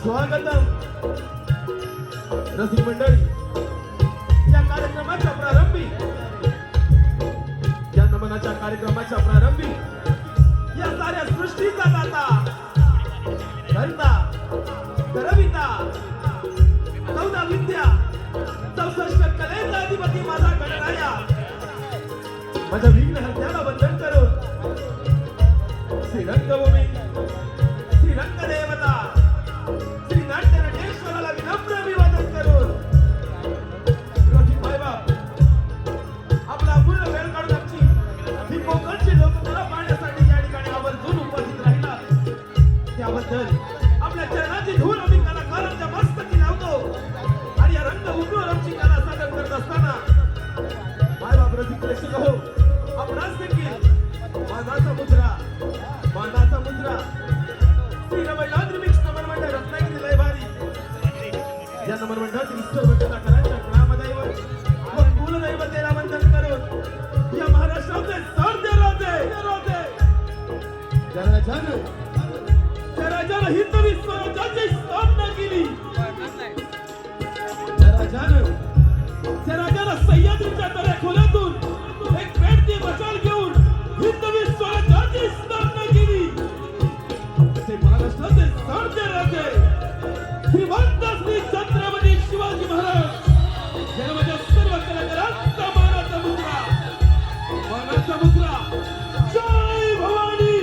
स्वागतम रसिक मंडळी, या कार्यक्रमाच्या प्रारंभी या नमनाच्या कार्यक्रमाच्या प्रारंभी या साऱ्या सृष्टीचा दाता करता करविता 14 विद्या 64 कलेचा अधिपती माझा गणराया माझ्या विघ्न हत्याला वंदन करून श्री रंगभूमी श्री रंगदेवता श्री नाट्य नटेश्वराला विनम्र अभिवादन करून रसिक मायबाप आपला पूर्ण वेळ काढून आमची ही कोकणची लोककला पाहण्यासाठी या ठिकाणी आवर्जून उपस्थित राहिला त्याबद्दल आपल्या चरणाची धूळ आम्ही कलाकारांच्या मस्तकी लावतो आणि या रंगभूमीवर आमची कला सादर करत असताना मायबाप रसिक प्रेक्षक हो आपणास देखील मानाचा मुद्रा श्री रवैनाथ रिमिक्स नमन मंडळ रत्नागिरी लय भारी या नमन मंडळातील सर्व कलाकारांच्या ग्रामदैवत व कुलदैवतेला वंदन करून या महाराष्ट्राचे सरते राजे त्या राजानं हिंदवी स्वराज्याची स्थापना केली त्या राजानं सह्याद्रीच्या दऱ्याखोऱ्यातून एक पेटती मशाल घेऊन हिंदवी स्वराज्याची स्थापना केली ते महाराष्ट्राचे सरते राजे श्रीमंत श्री छत्रपती शिवाजी महाराज या माझ्या सर्व कलाकारांचा मानाचा मुद्रा जय भवानी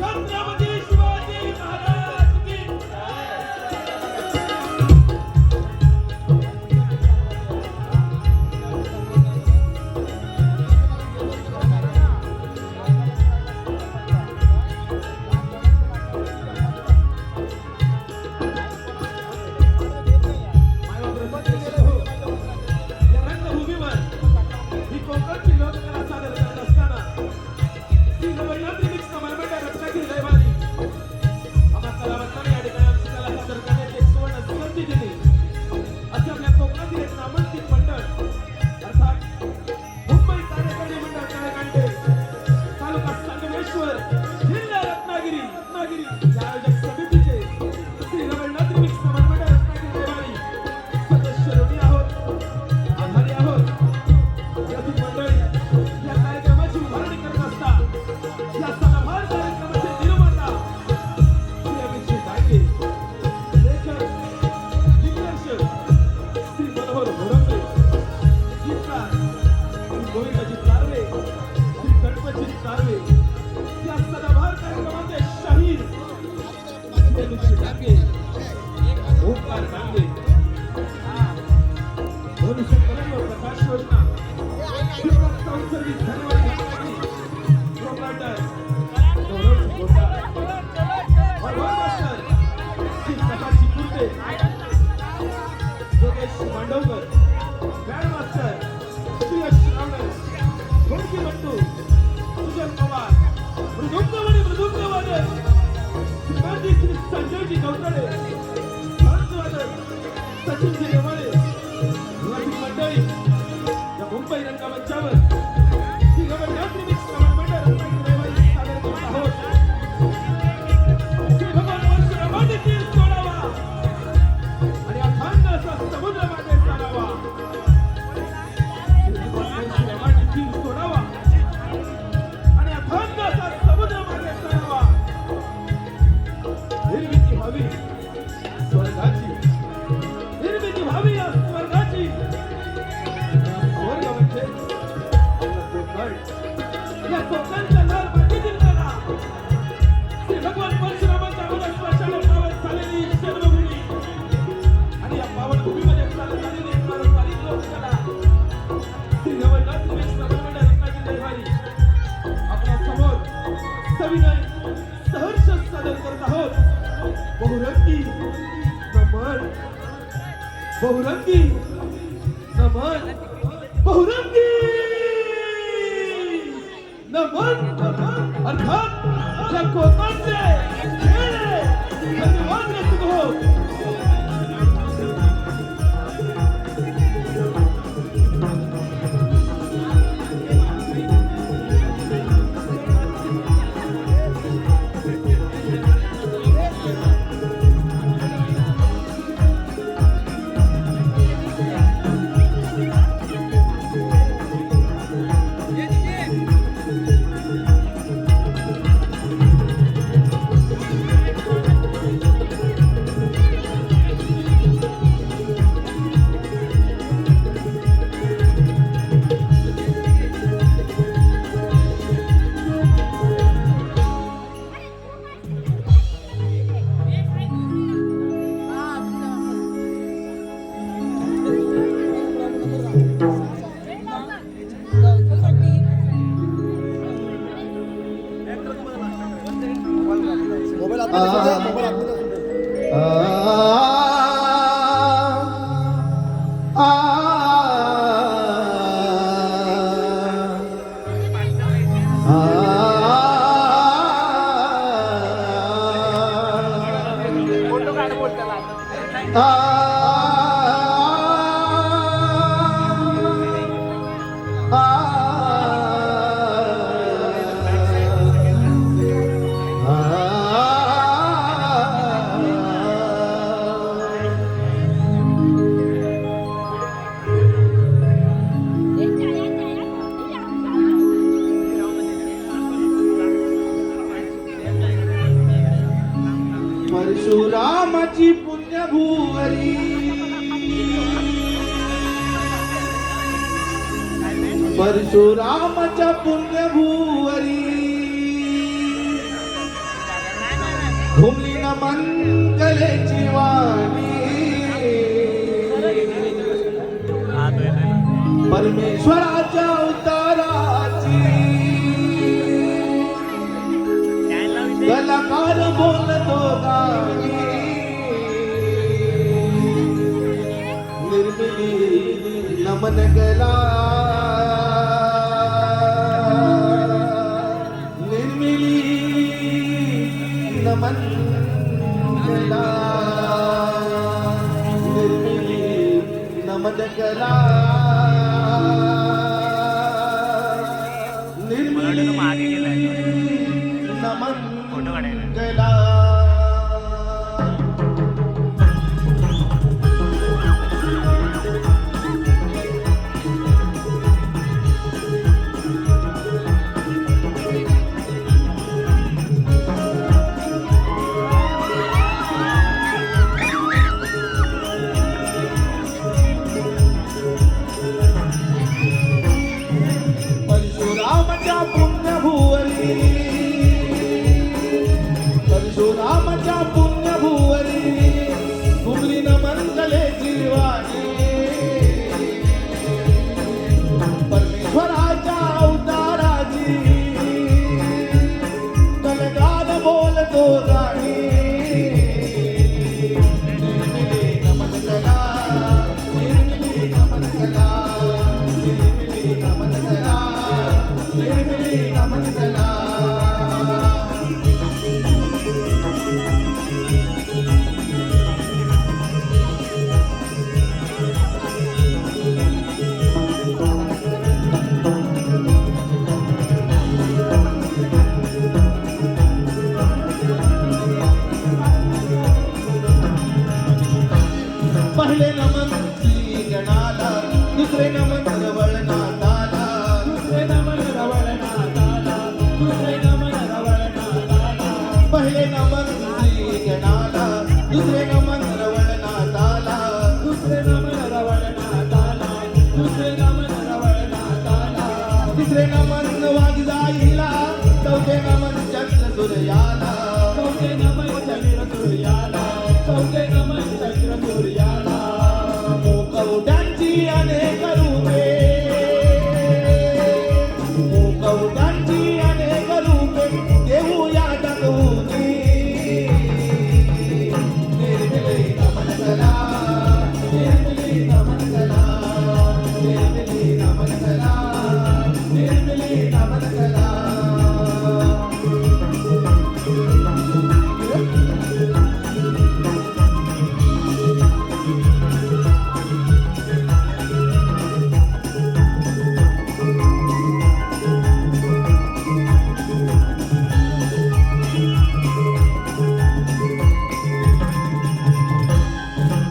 छत्रपती शिवाजी महाराज की बहुरंगी नमन बहुरंगी नमन अर्थात या कोकणचे धन्यवाद रसिक हो परशुरामाची पुण्यभूवरी परशुरामाच्या पुण्यभूवरी घुमली न मंगलेची वाणी परमेश्वराच्या अवताराची कलाकार बोलतो गाणी निर्मिली नमन गला निर्मिली नमन गला निर्मिली नमन गला निर्मिली नमन गला परशुरामाच्या पुण्यभूवरी परशुरामाच्या पुण्यभूवरी घुमली न मंगलेची वाणी परमेश्वराच्या अवताराची कलगार बोलतो गाणी निर्मिली नमन कला निर्मिली नमन कला निर्मिली नमन कला निर्मिली नमन कला पहिले नमन श्री गणाला दुसरे नमन रवळनाथाला दुसरे नमन रवळनाथाला दुसरे नमन रवळनाथाला पहिले नमन श्री गणाला दुसरे नमन रवळनाथाला दुसरे नमन रवळनाथाला दुसरे नमन रवळनाथाला तिसरे नमन वागजाईला चौथे नमन चंद्र सूर्याला चौथे नमन चंद्र सूर्याला चौथे नमन चंद्र सूर्याला मुखवट्यांची अनेक रूपे मुखवट्यांची अनेक रूपे देऊया दाखवूनी निर्मिली नमन कला निर्मिली नमन कला निर्मिली नमन कला निर्मिली नमन कला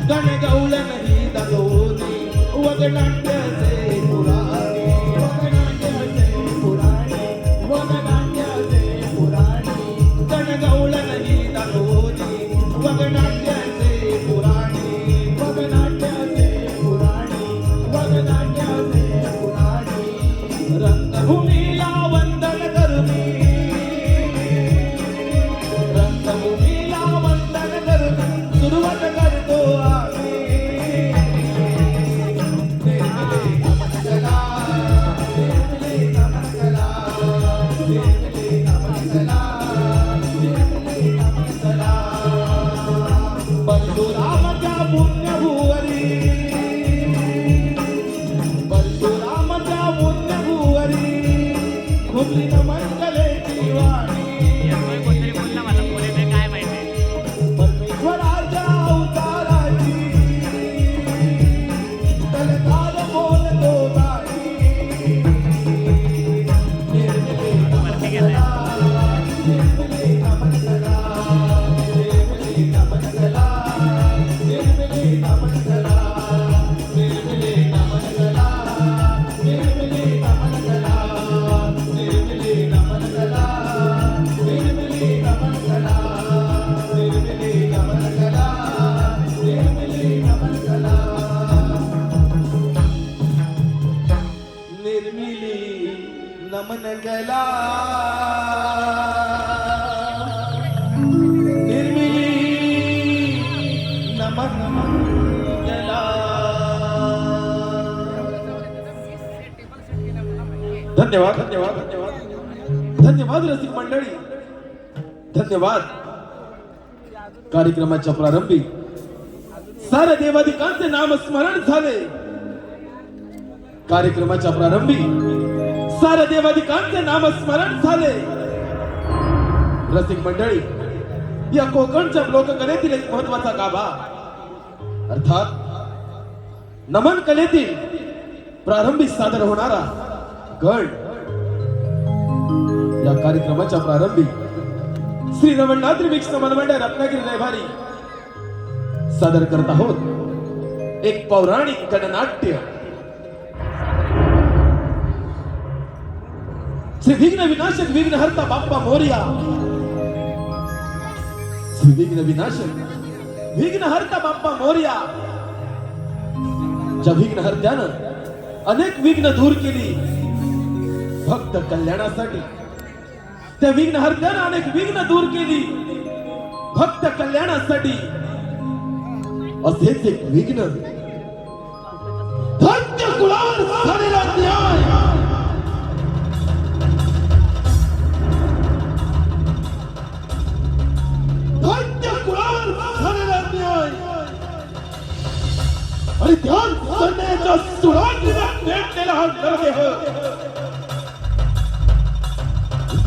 गणगौल नाही दाखवूनी वगनाट्य से पुराणी वगनाट्य से पुराणी वगनाट्य से पुराणी गणगौल नाही दाखवूनी वगनाट्य से पुराणी वगनाट्य से पुराणी वगनाट्य से पुराणी रंगभूमीला वंदन करुनी रंगभूमीला वंदन करुनी सुरुवात करतो आम्ही निर्मिली नमन कला निर्मिली नमन कला निर्मिली नमन कला निर्मिली निर्मिली नमन कला निर्मिली नमन कला. धन्यवाद धन्यवाद धन्यवाद धन्यवाद रसिक मंडळी, धन्यवाद. कार्यक्रमाच्या प्रारंभी साऱ्या देवादिकांचे नामस्मरण झाले. कार्यक्रमाच्या प्रारंभी साऱ्या देवादिकांचे नामस्मरण झाले. रसिक मंडळी, या कोकणच्या लोककलेतील एक महत्वाचा गाभा अर्थात नमन कलेतील प्रारंभी सादर होणारा गण. या कार्यक्रमाच्या प्रारंभी श्री रमणनाथ मिक्स नमन मंडळ रत्नागिरी रविवारी सादर करत आहोत एक पौराणिक गणनाट्य. श्री विघ्न विनाशक विघ्नहर्ता बाप्पा मोरया. श्री विघ्न विनाशक विघ्नहर्ता बाप्पा मोरया. ज्या विघ्नहर्त्यानं अनेक विघ्न दूर केली भक्त कल्याणासाठी, त्या विघ्नहर्त्यानं अनेक विघ्न दूर केली भक्त कल्याणासाठी, असेच एक विघ्न धन्य कुळावर झालेला न्याय. धन्य कुळावर झालेला न्याय आणि ध्यान करण्याच्या सुरांना भेटलेला हा नरदेह.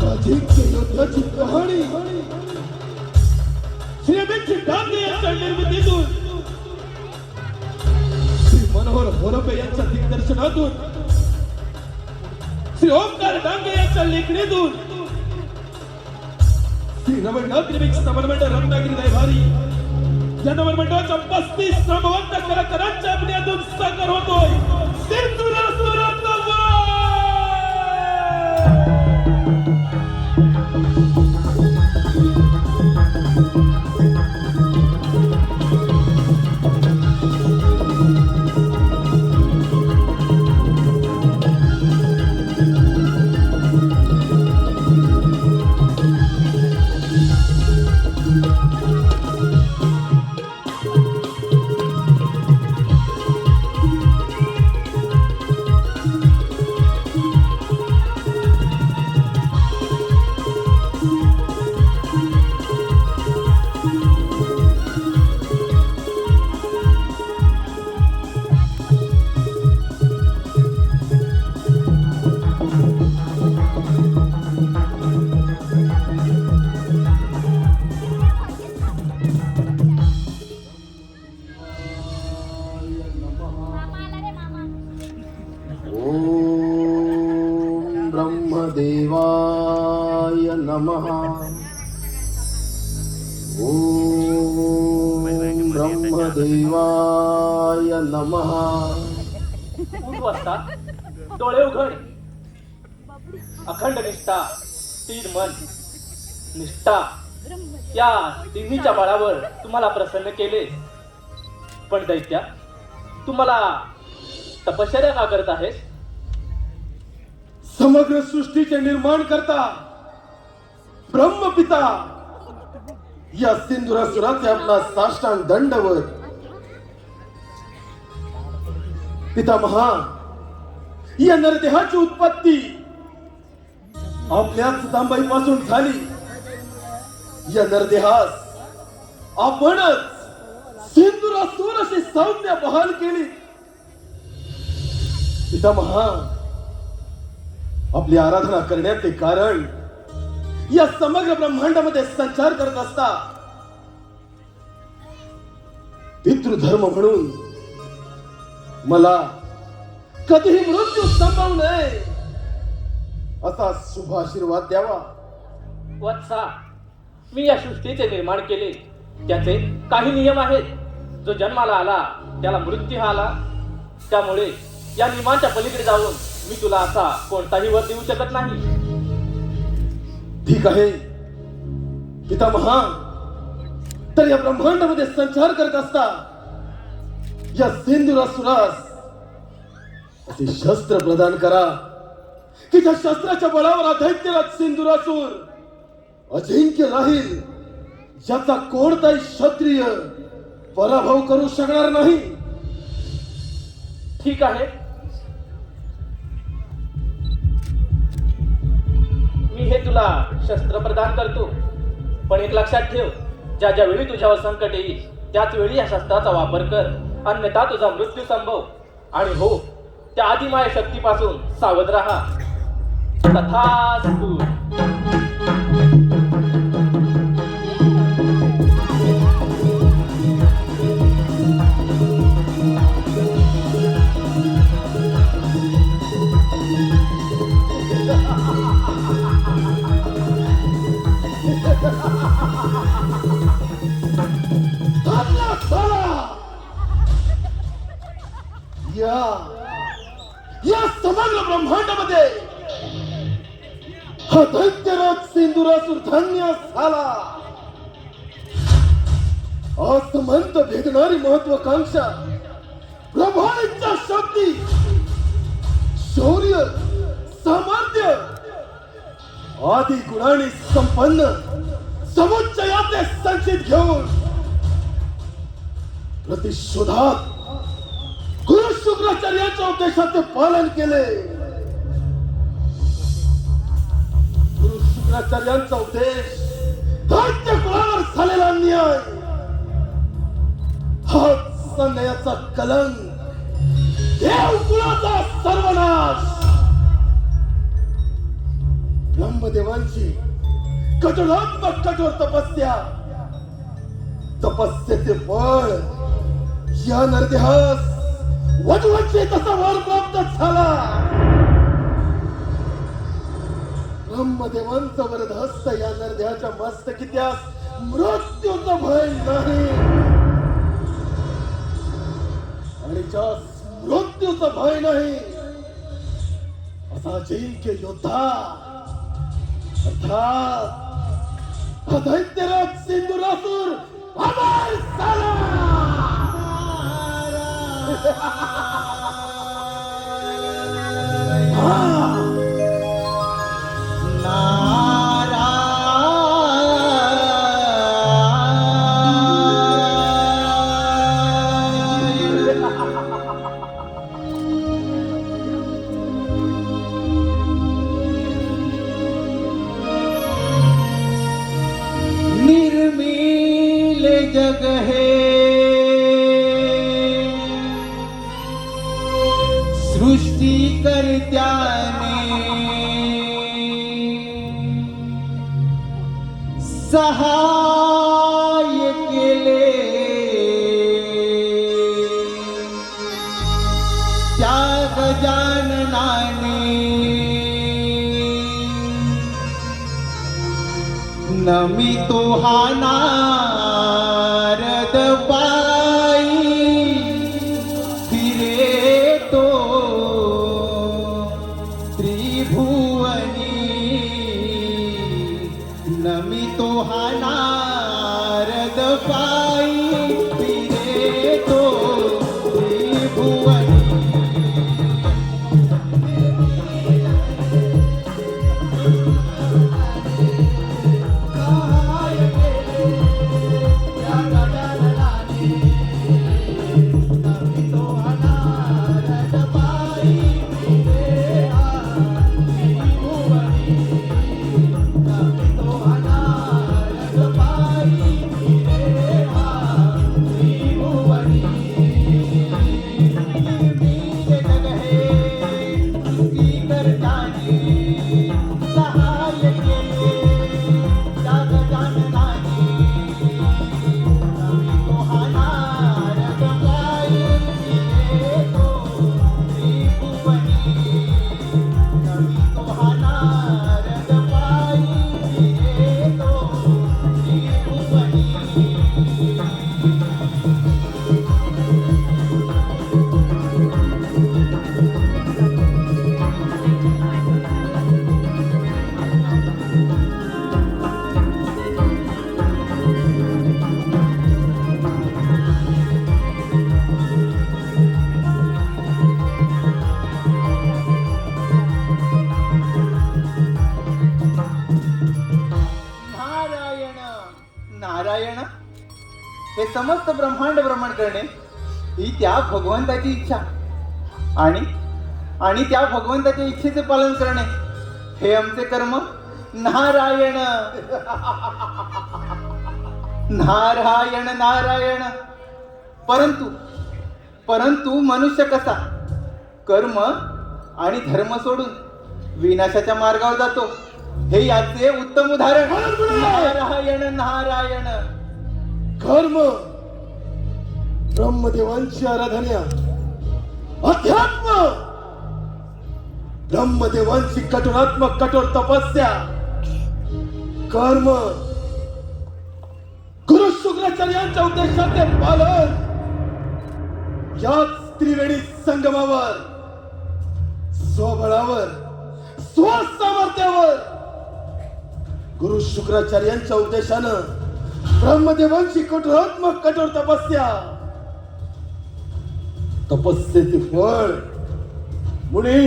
अजिंक्य युद्धाची कहाणी श्री अमित डांगे यांच्या निर्मितीतून, श्री मनोहर होरपे यांच्या दिग्दर्शनातून, श्री ओमकार डांगे यांच्या लेखणीतून, श्री रमणनाथ मिक्स नमन मंडळ रत्नागिरी रविवारी या नमन मंडळाच्या 35 नामवंत कलाकारांच्या अभिनयातून साकार होतोय सिंधुरासुराचा वार. ब्रह्मदेवाय नमः. ओम ब्रह्मदेवाय नमः. वाजता डोळे उघड. अखंड निष्ठा, स्थिर मन, निष्ठा या तिन्हीच्या बळावर तुम्हाला प्रसन्न केले. पण दैत्या, तुम्हाला तपश्चर्या का करत आहेस? समग्र सृष्टीचे निर्माण करता ब्रह्मपिता या सिंधुरासुराचे आपला साष्टांग दंडवत. पितामहा, या नरदेहाची उत्पत्ती आपल्या सुतांबाई पासून झाली. या नरदेहास आपणच सिंधुरासुर अशी संज्ञा बहाल केली. पितामहा, आपली आराधना करण्याचे कारण या समग्र ब्रह्मांडामध्ये संचार करत असता पितृधर्म म्हणून मला कधीही मृत्यू संभव नये असा शुभ आशीर्वाद द्यावा. वत्सा, मी या सृष्टीचे निर्माण केले. त्याचे काही नियम आहेत. जो जन्माला आला त्याला मृत्यू हा आला. त्यामुळे या नियमांच्या पलीकडे जाऊन मी तुला असा कोणताही वर देऊ शकत नाही. ठीक आहे, पितामहा, तर या ब्रह्मांडामध्ये संचार करत असता या सिंधुरासुरास असे शस्त्र प्रदान करा की त्या शस्त्राच्या बळावर दैत्यराज सिंधुरासूर अजिंक्य राहील, ज्याचा कोणताही क्षत्रिय पराभव करू शकणार नाही. ठीक आहे, मी हे तुला शस्त्र प्रदान करतो. पण एक लक्षात ठेव, ज्या ज्या वेळी तुझ्यावर संकट येईल त्याच वेळी या शस्त्राचा वापर कर, अन्यथा तुझा मृत्यू संभव. आणि हो, त्या आदिमाय शक्तीपासून सावध राहा. तथास्तु. या समग्र ब्रह्मांडामध्ये हा दैत्यराज सिंधुरासूर धन्य झाला. असमंत भेदणारी महत्वाकांक्षा, प्रभावित शक्ती, शौर्य, सामर्थ्य आदी गुणांनी संपन्न समुच्चयाचे संचित घेऊन प्रतिशोधात गुरु शुक्राचार्यांच्या उपदेशाचे पालन केले. गुरु शुक्राचार्यांचा उपदेश दैत्य कुळावर झालेला अन्याय, हाच अन्यायाचा कलंक, देव कुळाचा सर्वनाश. ब्रह्मदेवांची कठोरात्मक कठोर तपस्येचे फळ या नरदेहास वधूवंशी तसा वर प्राप्त झाला. ब्रह्मदेवांचा वरदहस्त या नरदेहाच्या मस्तकी त्यास मृत्यूचा भय नाही, आणि ज्यास मृत्यूचा भय नाही असा अजिंक्य योद्धा अर्थात हा दैत्यराज सिंधुरासूर अमर झाला. निर्मील जग है सृष्टी करत्याने, सहाय केले त्या गजाननाने. नमितो हा नारद पायी फिरे तो त्रिभुवनी. नमितो हा नारद पायी फिरे तो त्रिभुवनी. नारायण हे समस्त ब्रह्मांड भ्रमण करणे ही त्या भगवंताची इच्छा आणि त्या भगवंताच्या इच्छेचे पालन करणे हे आमचे कर्म. नारायण नारायण नारायण. परंतु मनुष्य कसा कर्म आणि धर्म सोडून विनाशाच्या मार्गावर जातो हे याचे उत्तम उदाहरण. नारायण नारायण. कर्म ब्रह्मदेवांची आराधना, अध्यात्म ब्रह्मदेवांची कठोरात्मक कठोर तपस्या, कर्म गुरु शुक्राचार्यांच्या उद्देशाचे पालन. याच त्रिवेणी संगमावर स्वबळावर स्वसामर्थ्यावर गुरु शुक्राचार्यांच्या उद्देशानं ब्रह्मदेवांची कठोरात्मक कठोर तपस्या, तपस्येचे फळ मुनी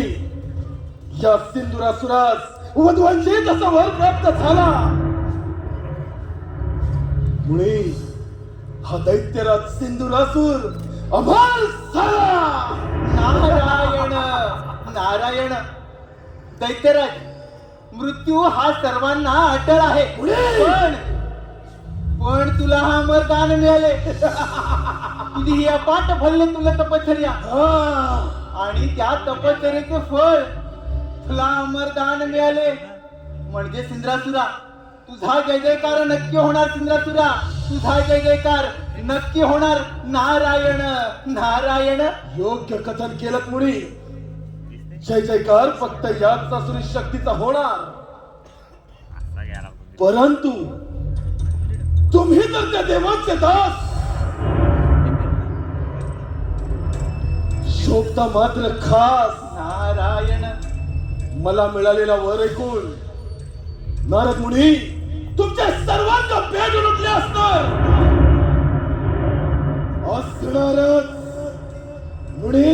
या सिंधुरासुरास वधूंचे जसा वर प्राप्त झाला. मुनी हा दैत्यराज सिंधुरासुर अमर झाला. नारायण नारायण. दैत्यराज मृत्यू हा सर्वांना अटळ आहे. पण तुला हा अमरदान मिळाले. तुझी ही अपाट फलले तुला तपश्चर्या आणि त्या तपश्चर्याचे फळ तुला अमरदान मिळाले. म्हणजे सिंधुरासुरा तुझा जय जयकार नक्की होणार. सिंधुरासुरा तुझा जय जयकार नक्की होणार. नारायण नारायण. योग्य कथन केलं मुनी. जय जयकार फक्त याच असुरी शक्तीचा होणार. परंतु तुम्ही तर त्या देवांचे दास. शोभता मात्र खास. नारायण. मला मिळालेला वर ऐकून नारद मुनी तुमच्या सर्वांचा पेट उठले असणारच. मुनी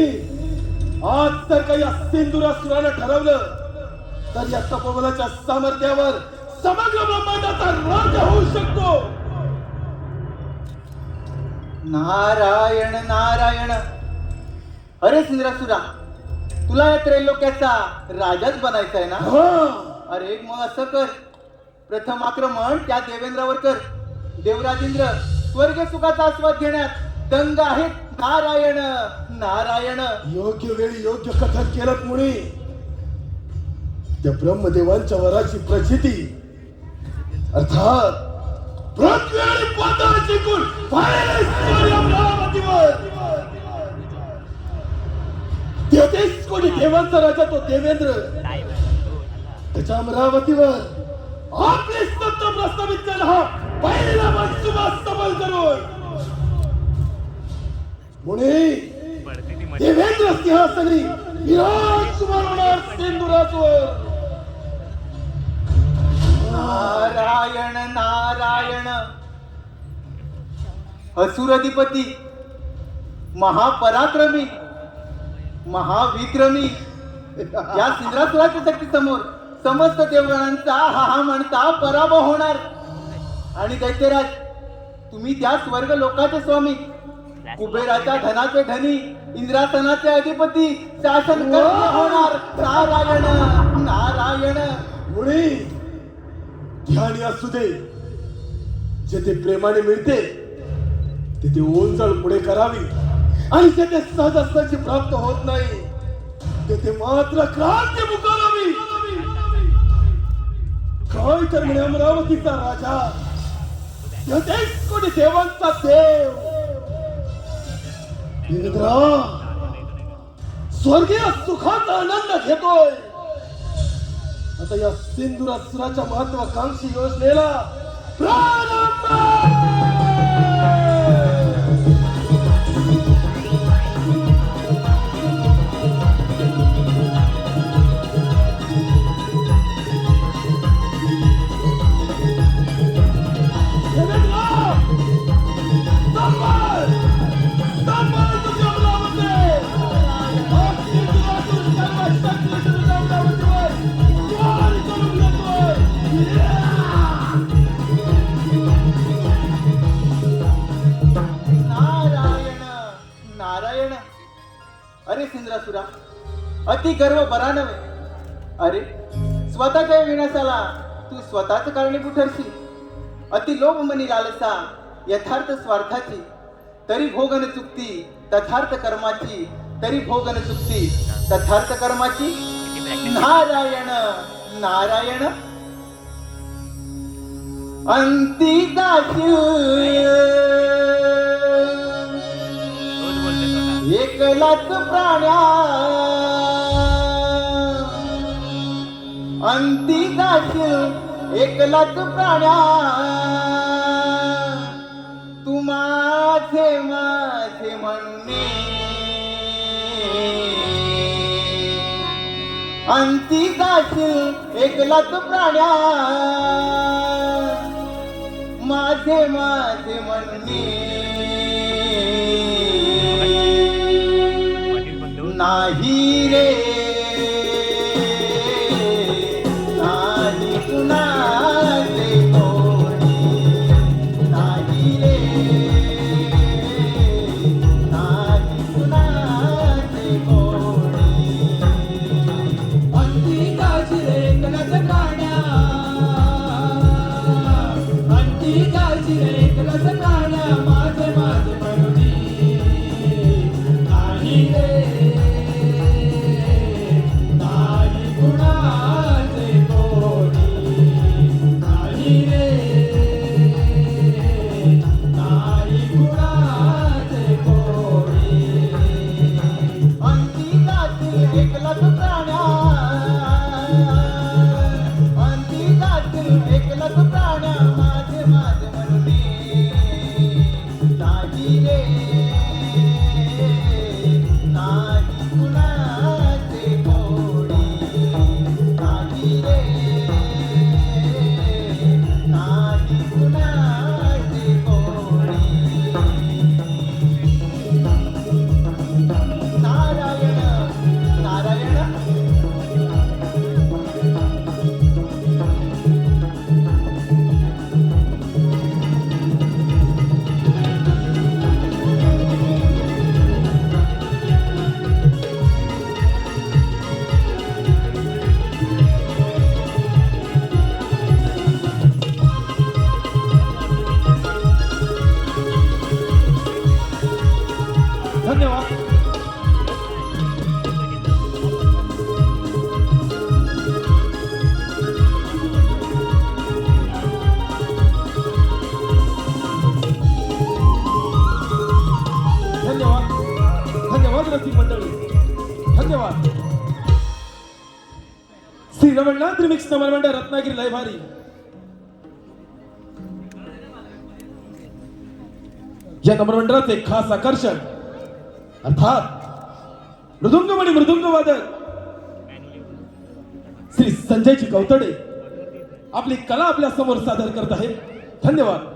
आज तर काही सिंधुरासुरानं ठरवलं तर या तपोबलाच्या सामर्थ्यावर समग्र ब्रह्मांडाचा राजा होऊ शकतो. नारायण नारायण. अरे सिंधुरासुरा तुला या त्रैलोक्याचा राजाच बनायचा आहे ना. अरे मग असं कर. प्रथम आक्रमण त्या देवेंद्रावर कर. देवराजेंद्र स्वर्ग सुखाचा आस्वाद घेण्यात दंग आहेत. नारायण नारायण. योग्य वेळी योग्य कथन केलं मुनी. त्या ब्रह्मदेवांच्या वराची प्रचिती अर्थात पृथ्वी आणि पाताळाची गुण तेहतीस कोटी देवांचा राजा तो देवेंद्र त्याच्या अमरावतीवर आपले सत्ता प्रस्तावित केला. हा पहिला मनसुबा सबल करून मुनी देवेंद्र सिंहासनी विराजमान होणार सिंधुरासवर. नारायण नारायण. असुराधिपती महापराक्रमी महाविक्रमी या सिंधुरासुराच्या शक्ती समोर समस्त देवगणांचा हा म्हणता पराभव होणार. आणि दैत्यराज तुम्ही त्या स्वर्ग लोकाचे स्वामी, कुबेराच्या धनाचे धनी, इंद्रासनाचे अधिपती, शासन होणार. नारायण नारायण. मुनी ध्यानी असू दे. जेथे प्रेमाने मिळते तिथे ओंजळ पुढे करावी आणि जेथे सहजासहजी प्राप्त होत नाही तेथे मात्र क्रांती पुकारावी. काय तर म्हणे अमरावतीचा राजा 33 कोटी देवांचा देव इंद्रा स्वर्गीय सुखाचा आनंद घेतोय. आता या सिंधुरासुराच्या महत्वाकांक्षी योजनेला प्रारंभ. मथुरा अति गर्व बरा नव्हे. अरे स्वतःच्या विनाशाला तू स्वतःच कारणीभूत ठरशील. अति लोभ मनी लालसा यथार्थ स्वार्थाची, तरी भोगन चुकती तथार्थ कर्माची, तरी भोगन चुकती तथार्थ कर्माची. नारायण नारायण अंती जाशील एकलाच प्राण्या, अंती जाशील एकलाच प्राण्या. तू माझे माझे म्हणून अंती जाशील एकलाच प्राण्या. माझे माझे म्हणून नाही रे नाही कुणाचे कोणी, नाही रे नाही कुणाचे कोणी. अंती जाशील एकलाच प्राण्या, अंती जाशील एकलाच प्राण्या. माझे माझे म्हणून नाही रे धन्यवाद. श्री रमणनाथ रिमिक्स नमन रत्नागिरी लय भारी. या नमनमंडळाचे खास आकर्षण अर्थात मृदुंग आणि मृदुंग वादक श्री संजयजी कौतडे आपली कला आपल्या समोर सादर करत आहेत. धन्यवाद.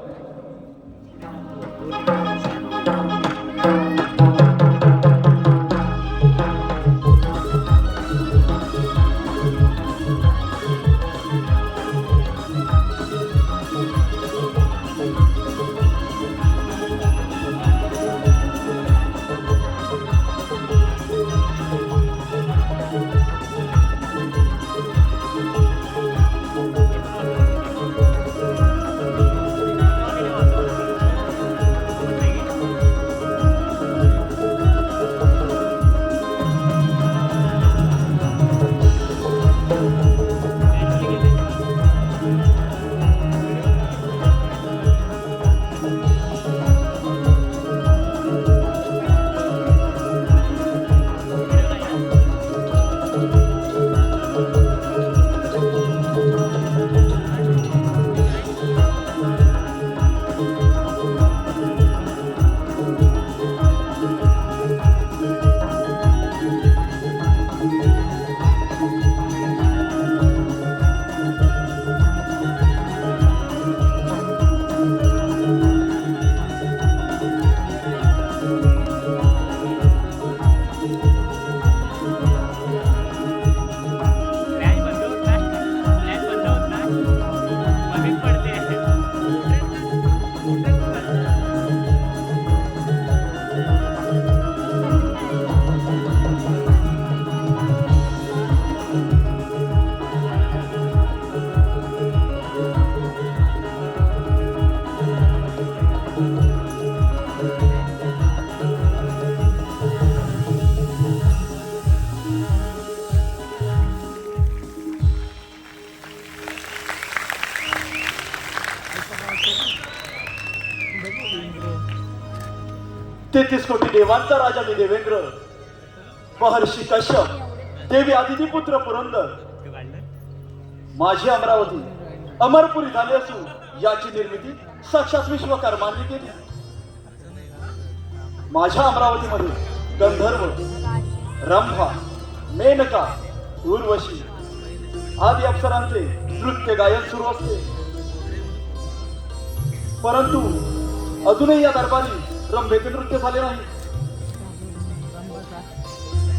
33 कोटी देवांचा राजा मी देवेंद्र, महर्षी कश्यप, देवी आदिती पुत्र पुरंदर, माझी अमरावती अमरपुरी झाली असून याची निर्मिती साक्षात विश्वकर्मांनी केली. माझ्या अमरावतीमध्ये गंधर्व, रंभा, मेनका, उर्वशी आदी अप्सरांचे नृत्य गायन सुरू असते. परंतु अजूनही या दरबारी रंभेचे नृत्य झाले नाही.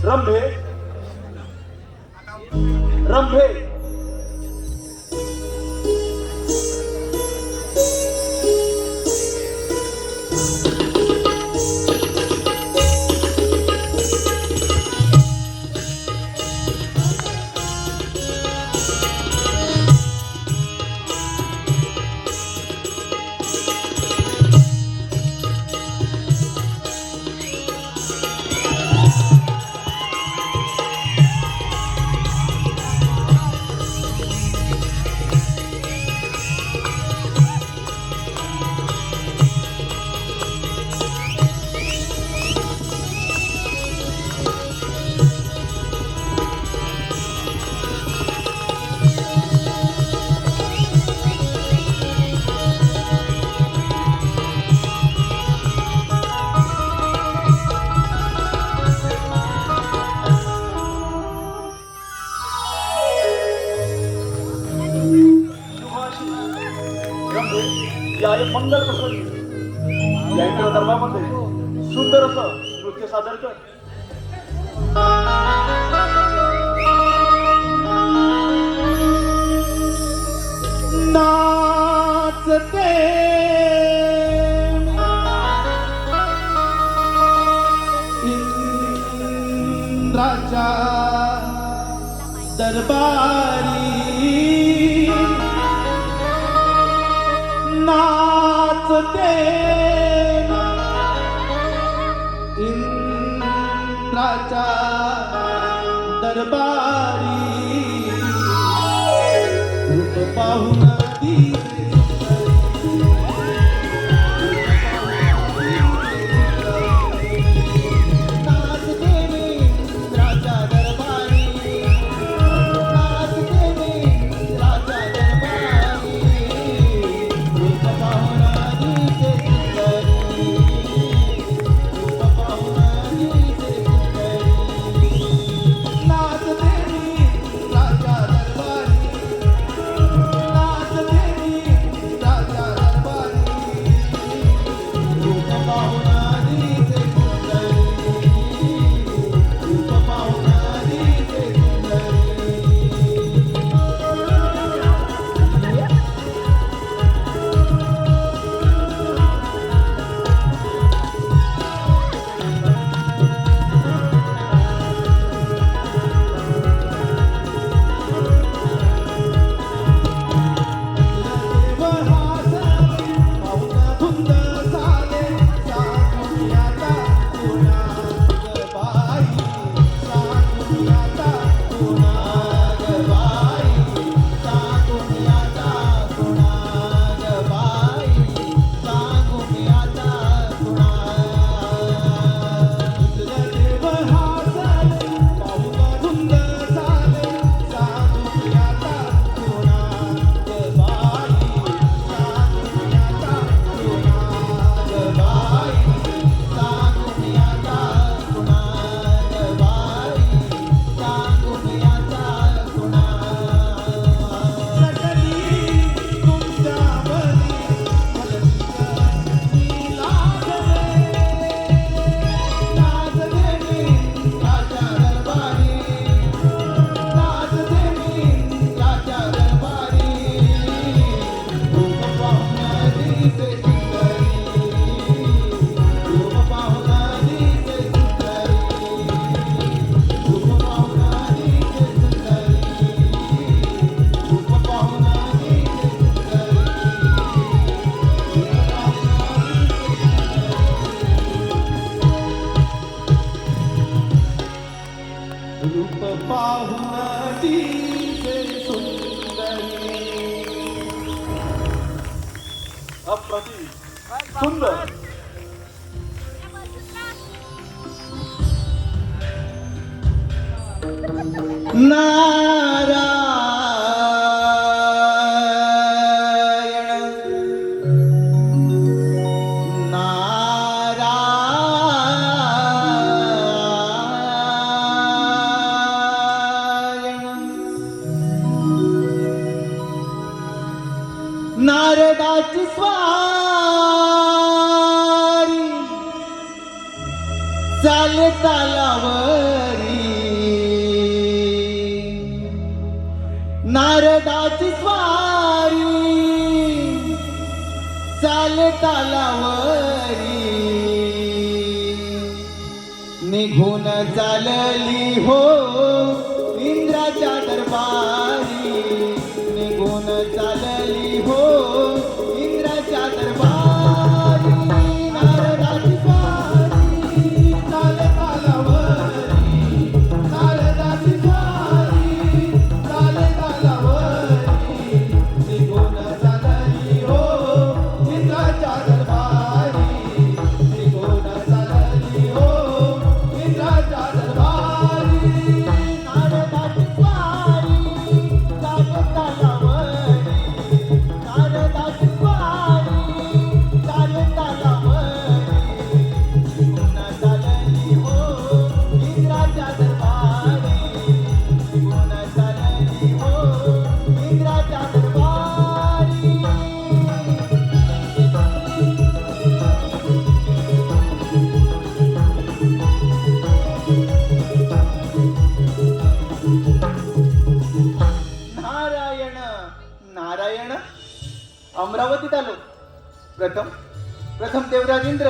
रंभे रंभे या एक मंगल प्रसंगी या इंद्र दरबारामध्ये सुंदर असं नृत्य सादर कर. नाचते इंद्राच्या दरबारी, नाचते इंद्राच्या दरबारी, रूप पाहून अप्रतिम सुंदर नारदाची स्वारी चाले तालावरी, नारदाची स्वारी चाले तालावरी, निघून चालली हो इंद्राच्या दरबारी, निघून चालली हो इंद्राच्या दरबारी. नारदाची स्वारी चाले तालावरी, नारदाची स्वारी चाले तालावरी, निघून चालली हो इंद्राच्या दरबारी, निघून चालली हो इंद्राच्या दरबारी. नारदाची स्वारी चाले तालावरी, नारदाची स्वारी चाले तालावरी, निघून चालली हो इंद्राच्या दरबारी, निघून चालली हो इंद्राच्या दरबारी. नारायण नारायण अमरावतीत आलो. प्रथम देवराजेंद्र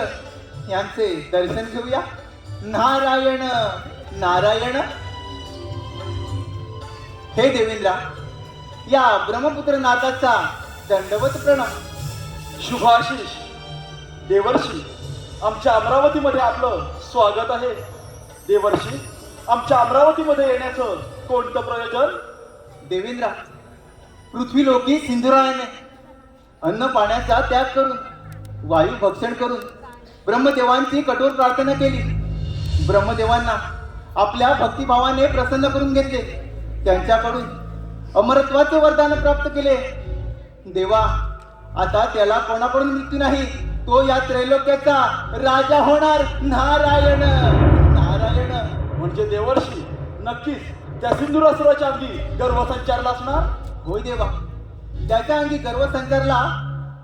यांचे दर्शन घेऊया. नारायण नारायण. हे देवेंद्रा, या ब्रह्मपुत्र नाथाचा दंडवत प्रणाम. शुभाशीष देवर्षी, आमच्या अमरावतीमध्ये आपलं स्वागत आहे. देवर्षी, आमच्या अमरावतीमध्ये येण्याचं कोणतं प्रयोजन? देवेंद्रा, पृथ्वी लोकी सिंधुरायाने अन्न पाण्याचा त्याग करून, वायू भक्षण करून ब्रह्मदेवांची कठोर प्रार्थना केली. ब्रह्मदेवांना आपल्या भक्तिभावाने प्रसन्न करून घेतले. त्यांच्याकडून अमरत्वाचे वरदान प्राप्त केले. देवा, आता त्याला कोणाकडून मृत्यू नाही. तो या त्रैलोक्याचा राजा होणार. नारायण नारायण. म्हणजे देवर्षी, नक्कीच त्या सिंधुरासुराच्या अंगी गर्व संचारला असणार. होय देवा, त्याच्या अंगी गर्व संचारला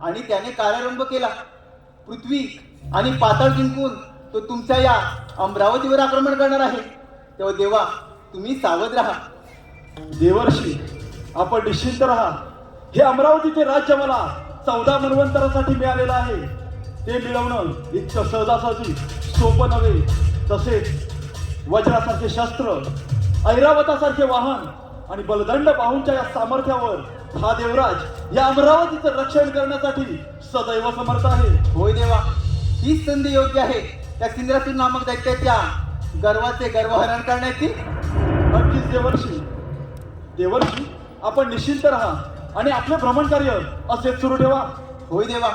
आणि त्याने कार्यारंभ केला. पृथ्वी आणि पाताळ जिंकून तो तुमच्या या अमरावतीवर आक्रमण करणार आहे. तेव्हा देवा, तुम्ही सावध राहा. देवर्षी, आपण निश्चिंत राहा. हे अमरावतीचे राज्य मला 14 मन्वंतरासाठी मिळालेलं आहे. ते मिळवणं इतकं सहजासहजी सोपं नव्हे. तसेच वज्रासारखे शस्त्र, ऐरावतासारखे वाहन आणि बलदंड बाहूंच्या या सामर्थ्यावर हा देवराज या अमरावतीचं रक्षण करण्यासाठी सदैव समर्थ आहे. होय देवा, हीच संधी योग्य आहे त्या सिंद्रासूर नामक दैत्याच्या गर्वाचे गर्वहरण करण्याची. नक्कीच देवर्षी. देवर्षी, आपण निश्चिंत राहा आणि आपले भ्रमण कार्य असेच सुरू ठेवा. होय देवा,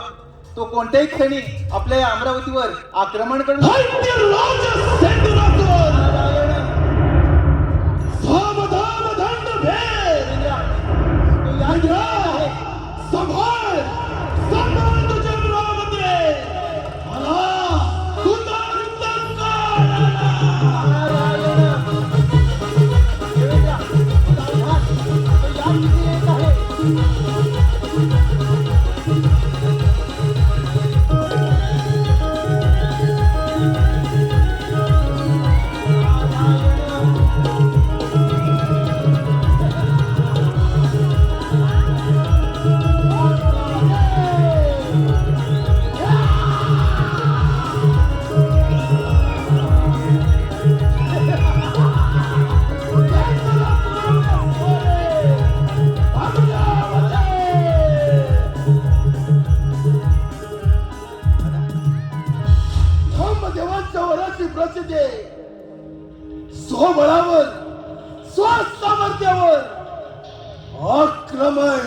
तो कोणत्याही क्षणी आपल्या या अमरावतीवर आक्रमण करून स्वबळावर, स्वसामर्थ्यावर आक्रमण.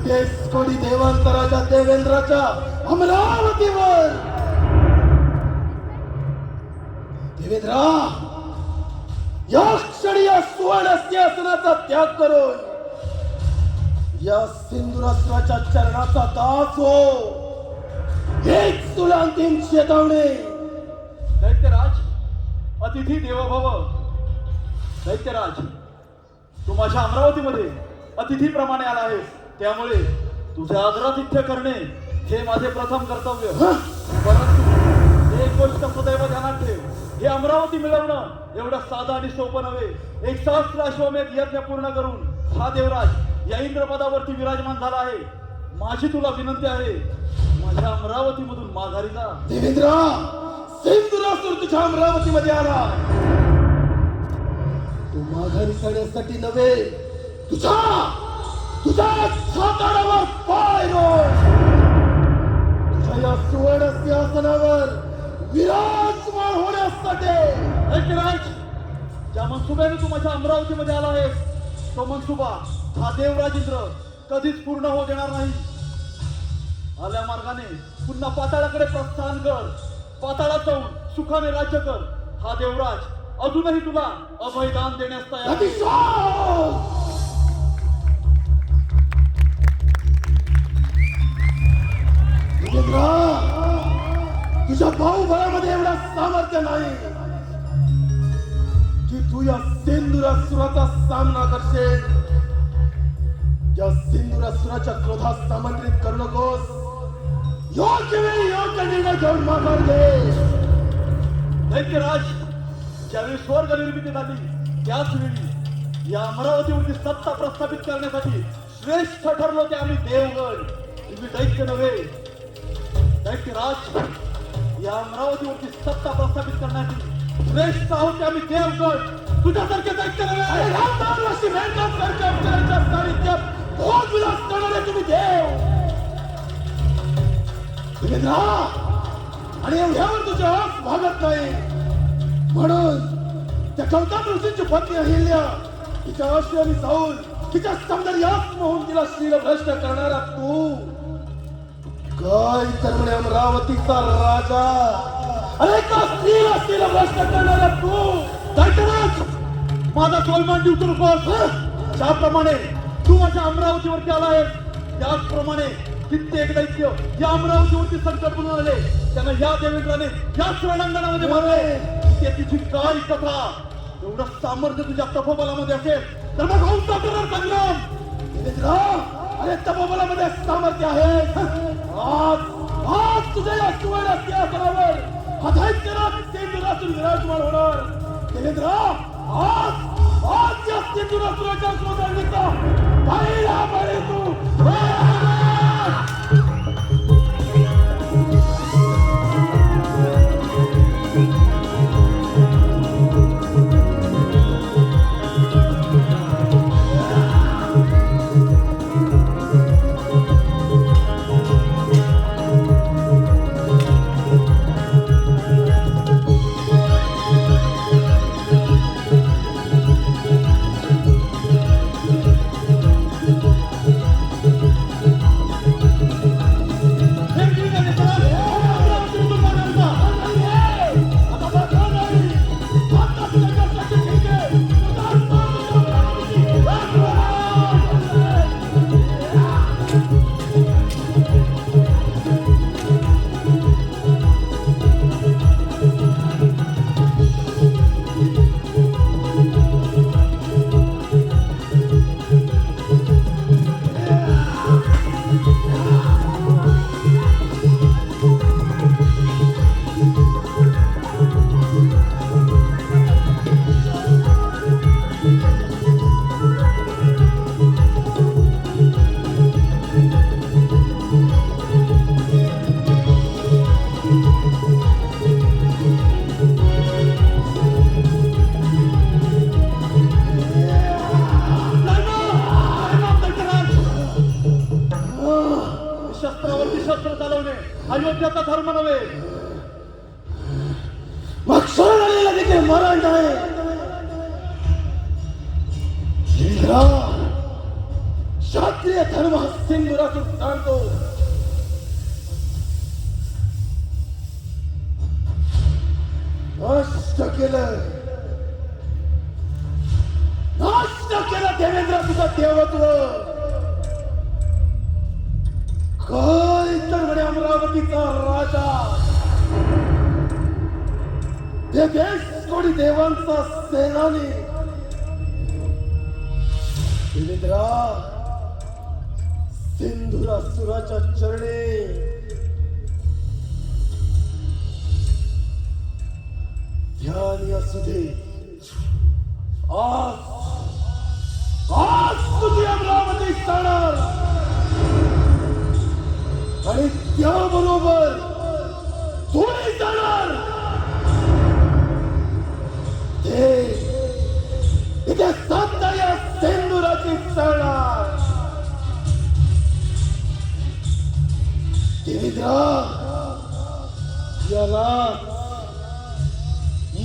तेच कोणी देवांतराच्या देवेंद्राच्या अमरावतीवर. देवेंद्रा, या क्षणी या सुवर्ण सिंहासनाचा त्याग करून या सिंधुराष्ट्राच्या चरणाचा दास हो. हेच तुला अंतिम चेतावणी. दैत्यराज, अतिथी देवो भव. दैत्यराज, तू माझ्या अमरावतीमध्ये अतिथीप्रमाणे आला आहेस, त्यामुळे तुझे आदरातिथ्य करणे हे माझे प्रथम कर्तव्य. परंतु एक गोष्ट सदैव ध्यानात ठेव, हे अमरावती मिळवणं एवढं साधं आणि सोपं नव्हे. 1 सहस्त्र अश्वमेध यज्ञ पूर्ण करून हा देवराज या इंद्रपदावरती विराजमान झाला आहे. माझी तुला विनंती आहे, माझ्या अमरावतीमधून माघारी जा. देवेंद्र, सिंधुरासूर तुझ्या अमरावतीमध्ये आला. तू माघारी जाण्यासाठी नव्हे, तुझ्या सातारावर पाय रोव. तुझ्या या सुवर्ण सिंहासनावर विराजमान होण्यासाठी. दैत्यराज, ज्या मनसुब्याने तू माझ्या अमरावतीमध्ये आला आहेस, तो मनसुबा हा देवराज इंद्र कधीच पूर्ण होऊ देणार नाही. आल्या मार्गाने पुन्हा पाताळाकडे प्रस्थान कर. पाताळात जाऊन सुखाने राज्य कर. हा देवराज अजूनही तुला अभयदान देण्यास तयार आहे. तुझ्या भाऊबळामध्ये एवढा सामर्थ्य नाही की तू या सिंधुरासुराचा सामना करशील. या सिंधुरासुराच्या क्रोधात आमंत्रित करू नकोस. योग्य वेळी योग्य निर्णय घेऊन माघार घे. दैत्यराज, ज्यावेळी स्वर्ग निर्मिती झाली त्याच वेळी या अमरावतीवरती सत्ता प्रस्थापित करण्यासाठी श्रेष्ठ ठरलो ते आम्ही देवगण, तुम्ही दैत्य नव्हे. दैत्यराज, या अमरावतीवरती सत्ता प्रस्थापित करण्यासाठी श्रेष्ठ आहोत ते आम्ही देवगण, तुझ्यासारखे दैत्य नव्हे. साहित्यात भोग विलास करणारे तुम्ही देव. देवेंद्र, आणि एवढ्यावर तुझे हक भागत नाही. म्हणून त्या गौतम ऋषींची पत्नी अहिल्या तिच्या आश्रमी जाऊन तिच्या सौंदर्यात मोहून तिला श्रीलभ्रष्ट करणारा तू काय तर म्हणे अमरावतीचा राजा. अरे का स्त्रीला श्रीलभ्रष्ट करणारा तू. दैत्यराज, माझा सोलमान देऊ नकोस. ज्याप्रमाणे तू माझ्या अमरावतीवरती आला आहेस, त्याचप्रमाणे कित्येक दैत्य या अमरावतीवरती संकट बनवून आले. त्यांना या देवेंद्राने याच रणांगणामध्ये मारले. ते तुझी काय कथा. एवढं सामर्थ्य तुझ्या तपोबलामध्ये असेल तर मग होऊन जाणार संग्राम. देवेंद्र, अरे तपोबलामध्ये सामर्थ्य आहे. आज तुझ्या या सुवर्ण सिंहासनावर हा दैत्यराज सिंधुरासूर विराजमान होणार. देवेंद्र, आज या सिंधुरासुराच्या क्रोधान्विता पहिला बळी तू. अयोध्याचा धर्म नव्हे. मग शरण आलेला देखील मरण आहे. क्षत्रिय धर्म हा सिंधुरासूर जाणतो. नष्ट केलं पाहिलं तुझं देवत्व. काय तर म्हणे अमरावतीचा राजा, ते देश कोणी देवांचा सेनानी. देवेंद्रा, सिंधुरासुराच्या चरणी ध्यान असू दे. आज आज तुझी अमरावती जाणार आणि त्याबरोबर तूही जाणार. ते इथे सत्ता या सिंधुराची जाणार. देवेंद्रा,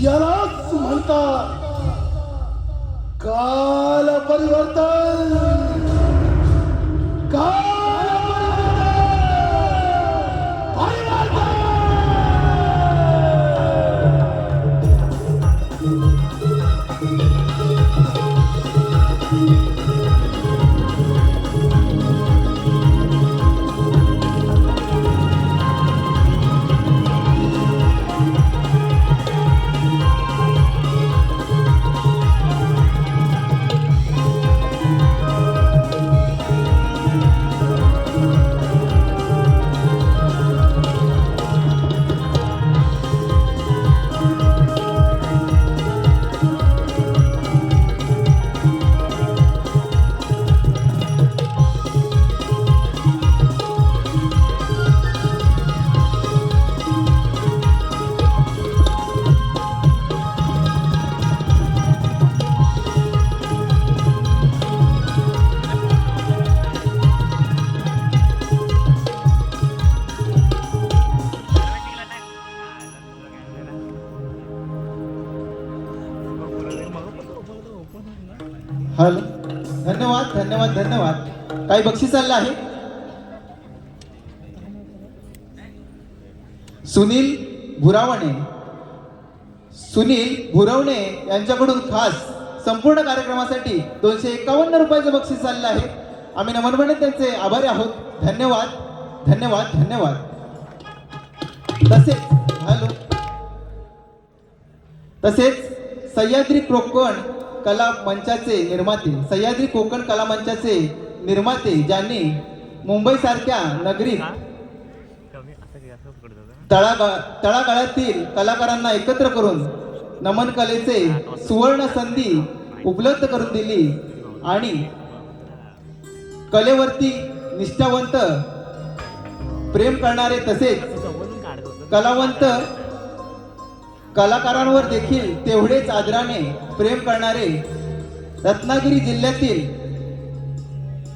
यालाच म्हणतात काल परिवर्तन. काल परिवर्तन. हॅलो, धन्यवाद धन्यवाद धन्यवाद. काही बक्षीस चाललं आहे. सुनील भुरवणे यांच्याकडून खास संपूर्ण कार्यक्रमासाठी 251 रुपयाचं बक्षीस चाललं आहे. आम्ही नम्रपणे त्यांचे आभारी आहोत. धन्यवाद धन्यवाद धन्यवाद. तसेच सह्याद्री कोकण कला मंचाचे निर्माते ज्यांनी मुंबईसारख्या नगरीत तळागाळातील कलाकारांना एकत्र करून नमन कलेचे सुवर्ण संधी उपलब्ध करून दिली आणि कलेवरती निष्ठावंत प्रेम करणारे तसेच कलावंत कलाकारांवर देखील तेवढेच आदराने प्रेम करणारे रत्नागिरी जिल्ह्यातील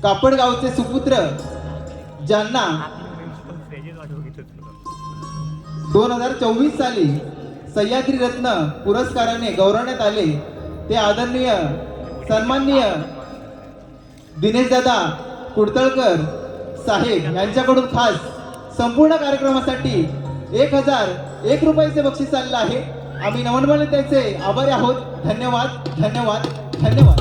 कापडगावचे सुपुत्र ज्यांना 2024 साली सह्याद्री रत्न पुरस्काराने गौरवण्यात आले ते आदरणीय सन्माननीय दिनेशदादा कुडतळकर साहेब यांच्याकडून खास संपूर्ण कार्यक्रमासाठी 1001 रुपयाचे बक्षीस चाललं आहे. आम्ही नमनपणे त्याचे आभारी आहोत. धन्यवाद धन्यवाद धन्यवाद.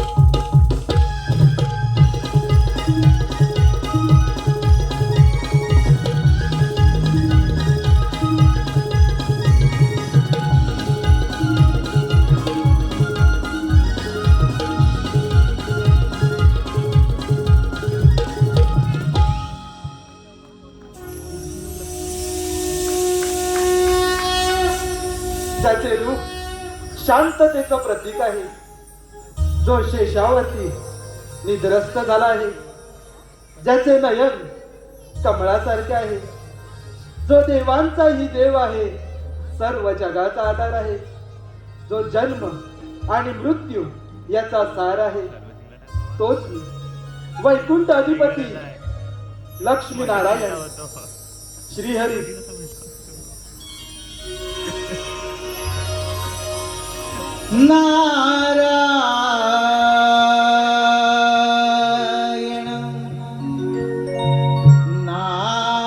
ज्याचे रूप शांततेचं प्रतीक आहे, जो शेषावरती निद्रस्त झाला आहे, ज्याचे नयन कमळासारखे आहे, जो देवांचाही देव आहे, सर्व जगाचा आधार आहे, जो जन्म आणि मृत्यू याचा सार आहे, तोच वैकुंठ अधिपती लक्ष्मी नारायण श्रीहरी. नारायण नारायण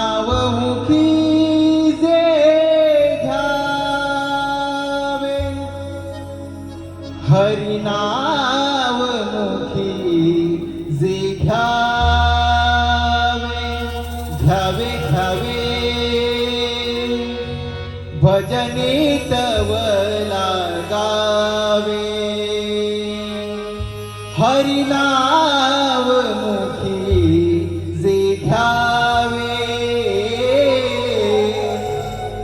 नावमुखी जे घ्यावे हरिनाव मुखी जे घ्यावे घ्यावे घ्यावे भजनी तव लागावे हरिनाव मुखी जे घ्यावे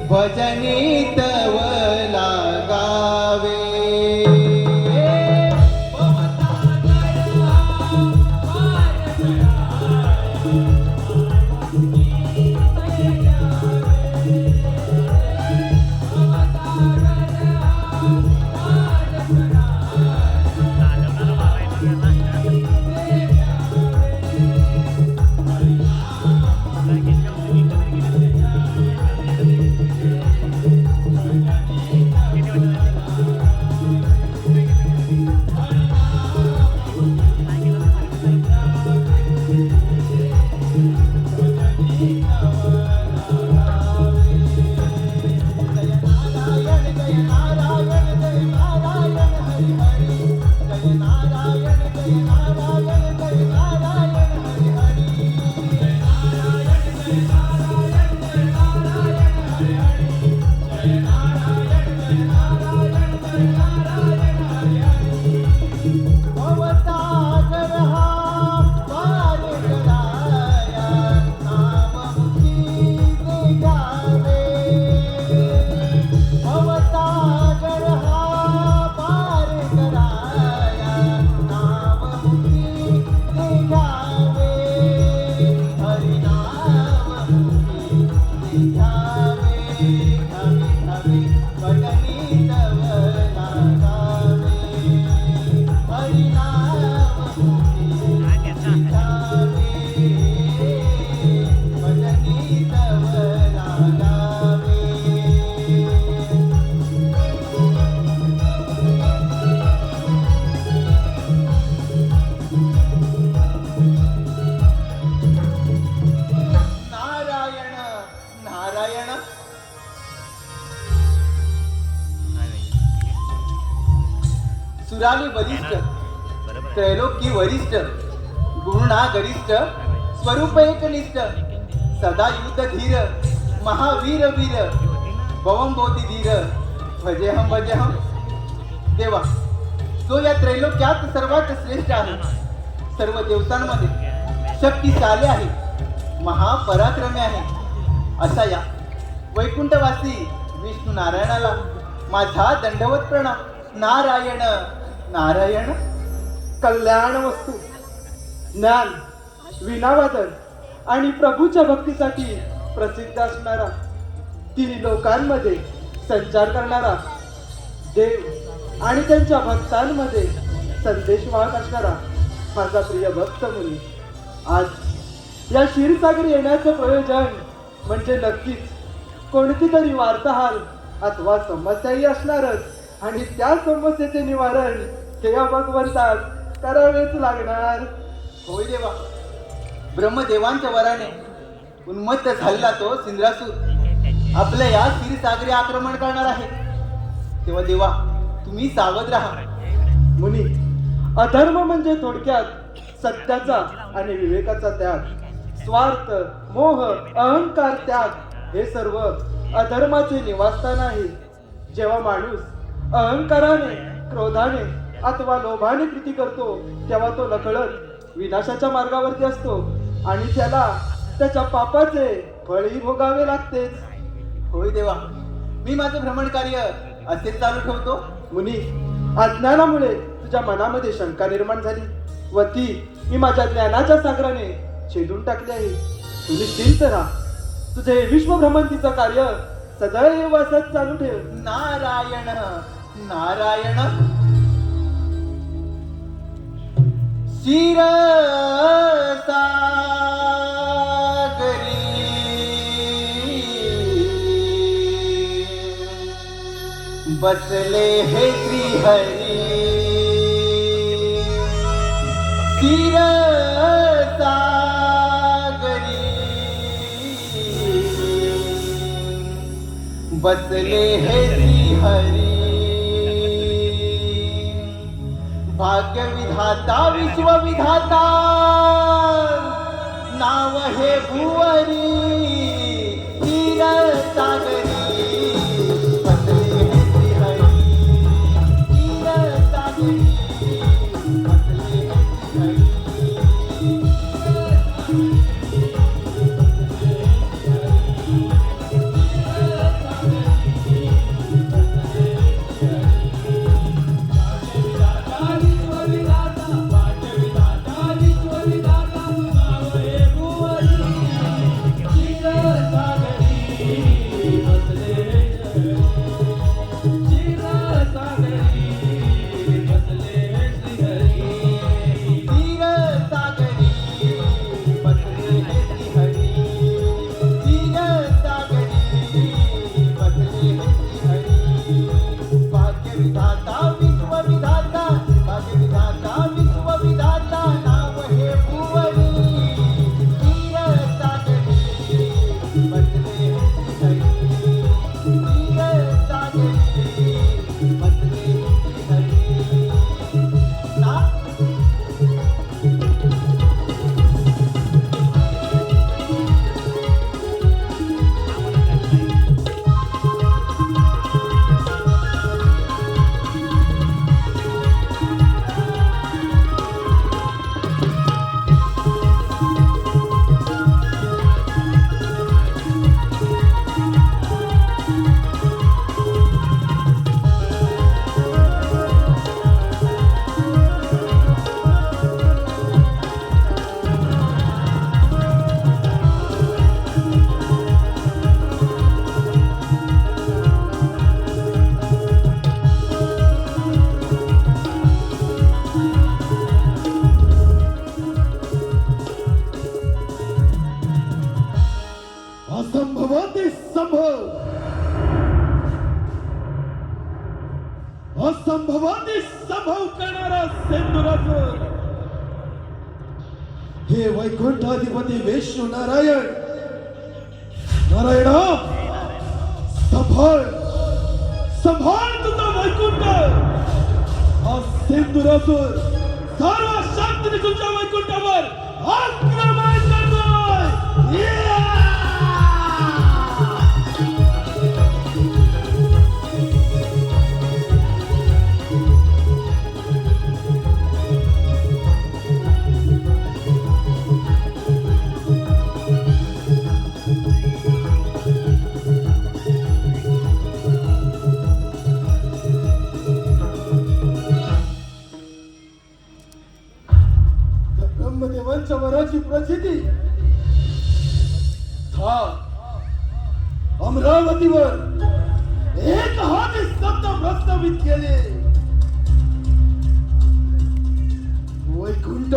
भजनी तव लागावे सुराली बलिष्ठ त्रैलोकी वरिष्ठ गुरुणा गरिष्ठ स्वरूप एकनिष्ठ सदा युद्ध धीर महावीर वीर भवम बोधी धीर भजेहम देवा तो या त्रैलोक्यात सर्वात श्रेष्ठ आहे सर्व देवतांमध्ये शक्तिशाली आहे महापराक्रमी आहे असा या वैकुंठवासी विष्णू नारायणाला माझा दंडवत प्रणाम नारायण नारायण कल्याण वस्तू ज्ञान विनावादन आणि प्रभूच्या भक्तीसाठी प्रसिद्ध असणारा तिन्ही लोकांमध्ये संचार करणारा देव आणि त्यांच्या भक्तांमध्ये संदेश वाहक असणारा माझा प्रिय भक्त मुनी आज या क्षीरसागर येण्याचं प्रयोजन म्हणजे नक्कीच कोणती तरी वार्ताहर अथवा समस्याही असणारच आणि त्या समस्येचे निवारण हे या भगवंतास करावेच लागणार. होय देवा ब्रह्मदेवांच्या वराने उन्मत्त झालेला तो सिंद्रासूर आपल्या या क्षीरसागरी आक्रमण करणार आहे तेव्हा देवा तुम्ही सावध राहा. मुनी अधर्म म्हणजे थोडक्यात सत्याचा आणि विवेकाचा त्याग स्वार्थ मोह अहंकार त्याग हे सर्व अधर्माचे निवासस्थान आहे. जेव्हा माणूस अहंकाराने क्रोधाने अथवा लोभाने कृती करतो तेव्हा तो नकळत विनाशाच्या मार्गावरती असतो आणि त्याला त्याच्या पापाचे फळही भोगावे लागतेच. होय देवा मी माझं भ्रमण कार्य असेच चालू ठेवतो. मुनी अज्ञानामुळे तुझ्या मनामध्ये शंका निर्माण झाली व ती मी माझ्या ज्ञानाच्या सागराने छेदून टाकली आहे. तू निश्चिंत राहा तुझे विश्व भ्रमंतीचं कार्य सदैव असंच चालू ठेव. नारायण नारायण क्षीरसागरी बसले हे श्रीहरी क्षीरसागरी बसले हे श्रीहरी भाग्य विधाता विश्वविधाता नाव हे भुवरी तीर सागरी बसले हे श्रीहरी तीर सागरी बसले हे असंभवाचे संभव असंभवाचे संभव करणारा सिंधुरासुर हे वैकुंठाधिपती विष्णू नारायण नारायणा संभाळ संभाळ तुझा वैकुंठ हा सिंधुरासुर सर्व शक्तीने तुझ्या वैकुंठावर आक्रमण करतोय ब्रह्मदेवांच्या वराची प्रचिती था अमरावतीवर एक हात शब्द प्रस्तावित केले वैकुंठ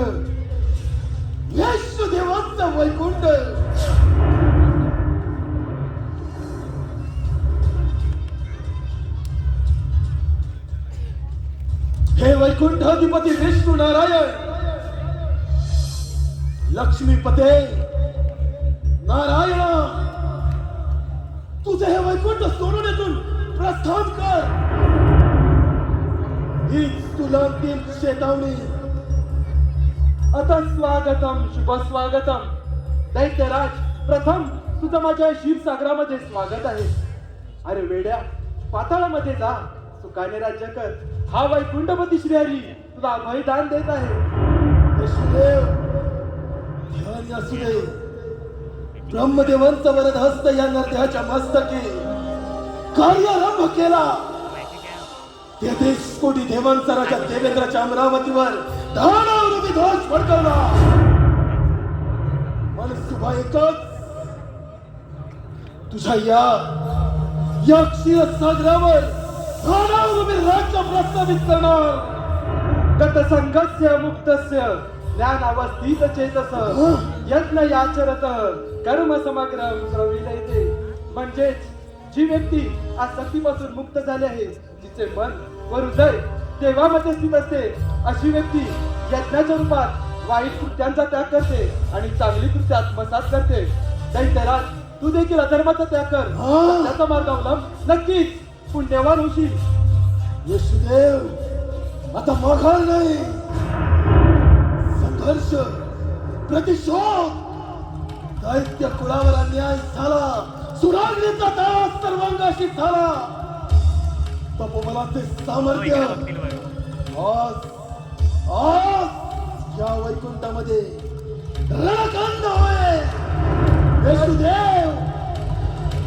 विष्णुदेवांचा वैकुंठ हे वैकुंठाधिपती विष्णू नारायण लक्ष्मीपते नारायण तुझे हे वैकुंठ सोडून येथून प्रस्थान कर हीच तुला अंतिम चेतावणी आता स्वागतम शुभ स्वागतम दैत्यराज प्रथम तुझं माझ्या क्षीरसागरामध्ये स्वागत आहे अरे वेड्या पाताळामध्ये जा सुखाने राज्य कर हा वैकुंठपती श्रीहरी तुला अभयदान देत आहे विष्णुदेव ध्यान असू दे ब्रह्मदेवांचा वरद हस्त या नरदेहाच्या मस्तकी कार्यारंभ केला 33 कोटी देवांचा राजा देवेंद्राच्या अमरावतीवर दानवरूपी ध्वज फडकवला मनसुभा एकच तुझ्या या क्षीरसागरावर दानवरूपी राज्य प्रस्तावित करणार गतसंगस्य मुक्तस्य ज्ञानावस्थित चेतस यज्ञ याचरत कर्म समग्र प्रविलयते म्हणजेच जी व्यक्ती आसक्तीपासून मुक्त झाली आहे जिचे मन व हृदय देवामध्ये स्थित असते अशी व्यक्ती यज्ञाच्या रूपात वाईट कृत्यांचा त्याग करते आणि चांगली कृत्य आत्मसात करते दैत्यराज तू देखील अधर्माचा त्याग कर. त्याचा मार्ग अवलंब, नक्कीच पुण्यवान होशील. येशुदेव आता माघार नाही, संघर्ष, प्रतिशोध. दैत्य कुळावर अन्याय झाला, सुराग्नीचा दास सर्वांगाशी झाला. तपोबलाचे सामर्थ्य आज आज या वैकुंठामध्ये रणकांड होय. येशुदेव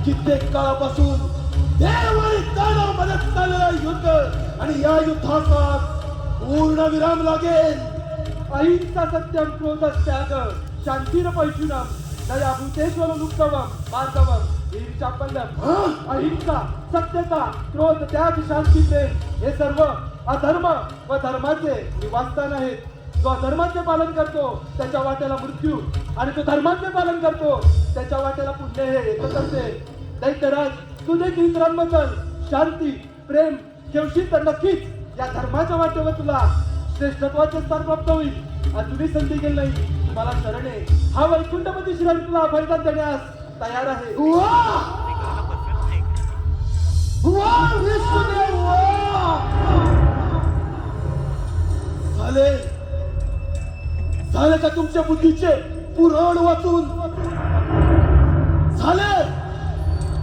कित्येक काळापासून देव आणि दानव मध्ये चाललेला युद्ध आणि या युद्धाचा पूर्ण विराम लागेल. अहिंसा सत्यम क्रोध त्याग शांतीर पैशुनम दया भूतेश्वर मुक्तवम मार्गवम वीर चापल्यम. अहिंसा, सत्यता, क्रोध, त्याग, शांती, प्रेम हे सर्व अधर्म व धर्माचे निवासस्थान आहेत. जो अधर्माचे पालन करतो त्याच्या वाट्याला मृत्यू आणि जो धर्माचे पालन करतो त्याच्या वाट्याला पुण्य हे येतच असते. दैत्यराज, तू देखील इतरांबद्दल शांती, प्रेम ठेवशील तर नक्कीच या धर्माच्या वाटेवर तुला श्रेष्ठत्वाचे स्थान प्राप्त होईल. अजूनही संधी गेली नाही. तुम्हाला शरणे हा वैकुंठपती श्री तुला बलिदान देण्यास तयार आहे. झाले झाले का तुमच्या बुद्धीचे पुराण वाचून? झाले,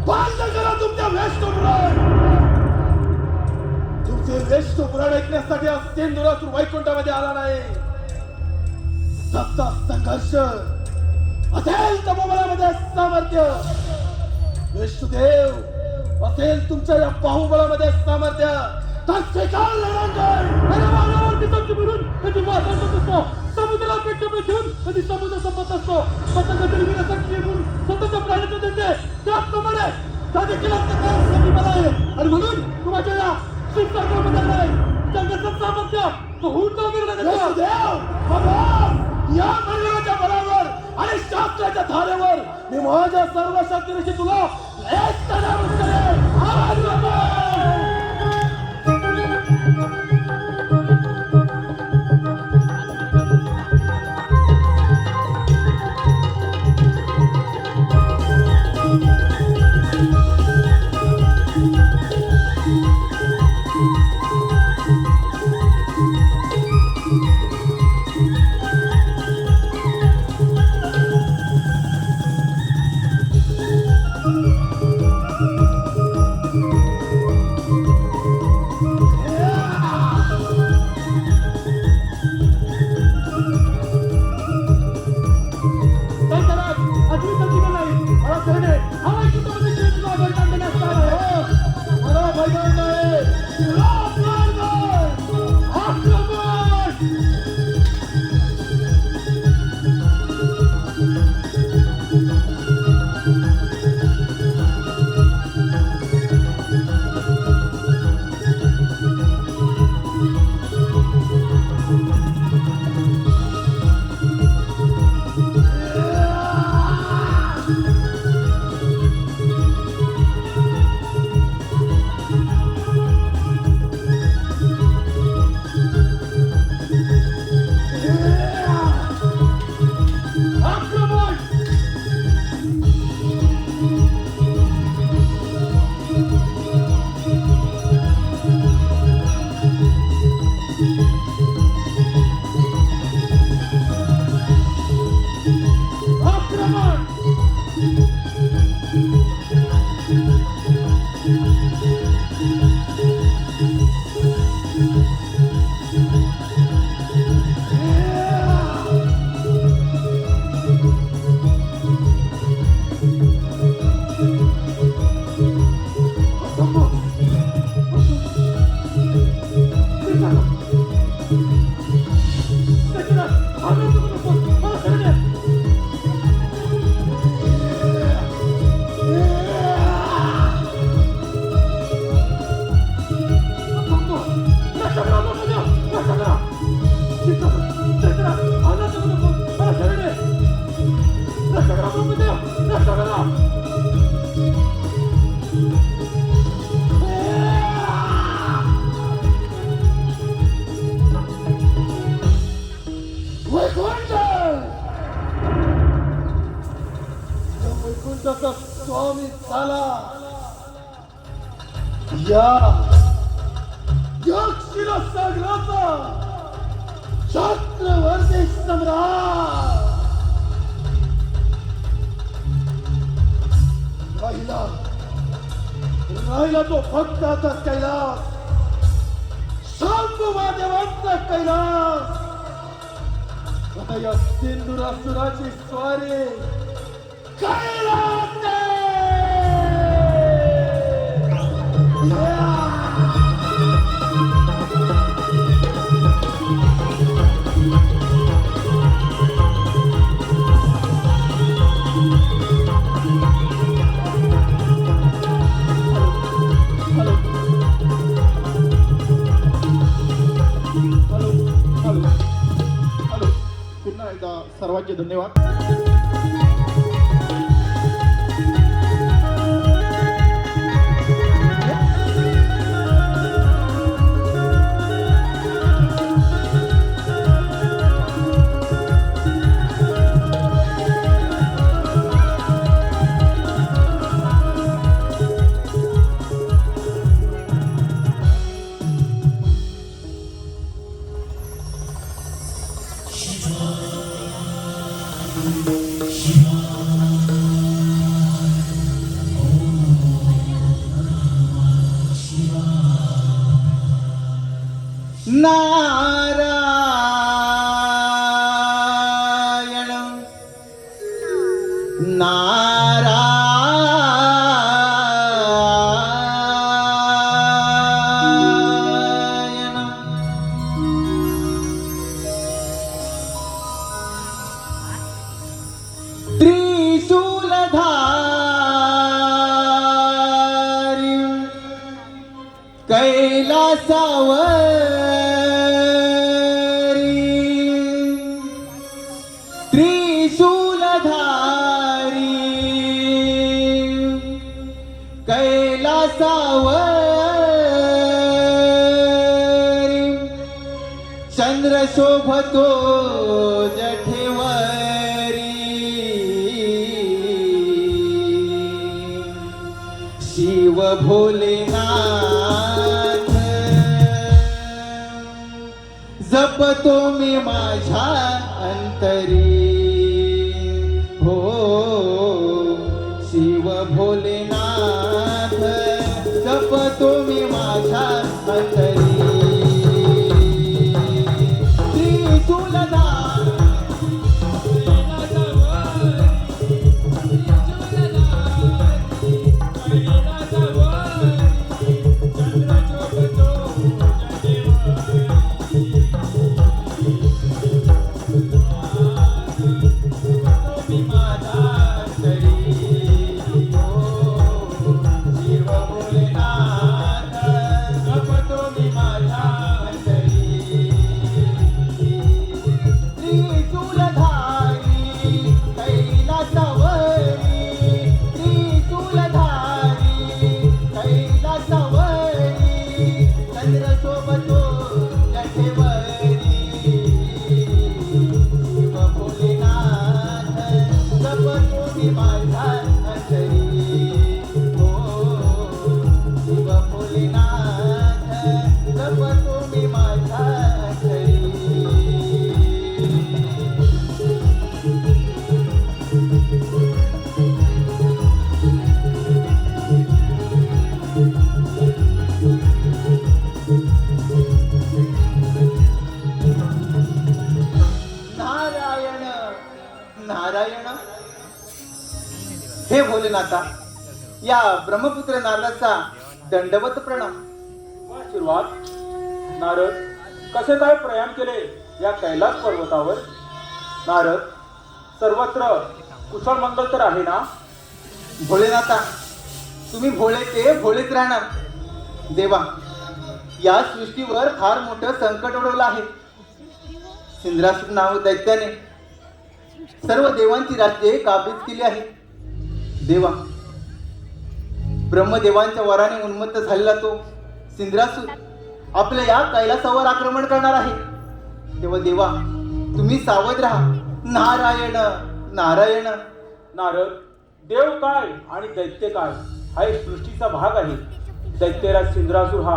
बंद करा तुमच्या वेष्ट पुराण. तुमचे वेष्ट पुराण ऐकण्यासाठी आज तेंदुरातून वैकुंठामध्ये आला नाही. सत्ता, संघर्ष असेल तपोबलामध्ये सामर्थ्य. विष्णुदेव असेल तुमच्या या बाहुबलामध्ये सामर्थ्य, तर स्वीकार रणांगण. अरे वाघावरती संधी मिळून कधी वादळ होत असतो, समुद्राला पेट घेऊन कधी समुद्र संपत असतो. पतंग तरी शक्ती म्हणून स्वतःच्या प्राण्याचं देते, त्याचप्रमाणे त्या देखील मला आहे. आणि म्हणून तुम्हाला या शिवसागरामध्ये नाही जगाचं सामर्थ्य तो होऊन जाऊ दे. विष्णुदेव बाबा, या मंदिराच्या बळावर आणि शास्त्राच्या धारेवर मी माझ्या सर्व शक्तीनिशी तुला एक तणाव करेन. आवाज वापर. दैत्यराज, अजून संधी नाही. मला शरणे हा स्वामी झाला या क्षीरसागराचा चक्रवर्ती सम्राट राहिला तो भक्ताचा कैलास, शांतुबा देवांचा कैलास. आता या सिंधुरासुराची स्वारी कैलास पुन्हा एकदा सर्वांचे धन्यवाद. नारायण नारायण त्रिशूलधारी कैलासावरी त्रिशूलधारी कैलासावरी चंद्र शोभतो जठेवरी शिव भोलेनाथ जपतो मी माझ्या अंतरी. हो शिव भोलेनाथ जपतो मी माझ्या अंतरी. नारायण हे भोलेनाथा या ब्रह्मपुत्र नारदाचा दंडवत प्रणाम. आशीर्वाद. नारद कसे काय प्रयाण केले या कैलास पर्वतावर? नारद सर्वत्र कुशल मंगल तर आहे ना? भोलेनाथा तुम्ही भोळे ते भोळेच राहणार. देवा या सृष्टीवर फार मोठं संकट ओढवलं आहे. इंद्रासूर नाव दैत्याने सर्व देवांची राज्ये काबीज केली आहे. देवा ब्रह्मदेवांच्या वराने उन्मत्त झालेला तो इंद्रासूर आपल्या या कैलासावर आक्रमण करणार आहे. तेव्हा देवा तुम्ही सावध राहा. नारायण नारायण. नारद देव काय आणि दैत्य काय हा एक सृष्टीचा भाग आहे. दैत्यराज सिंधुरासूर हा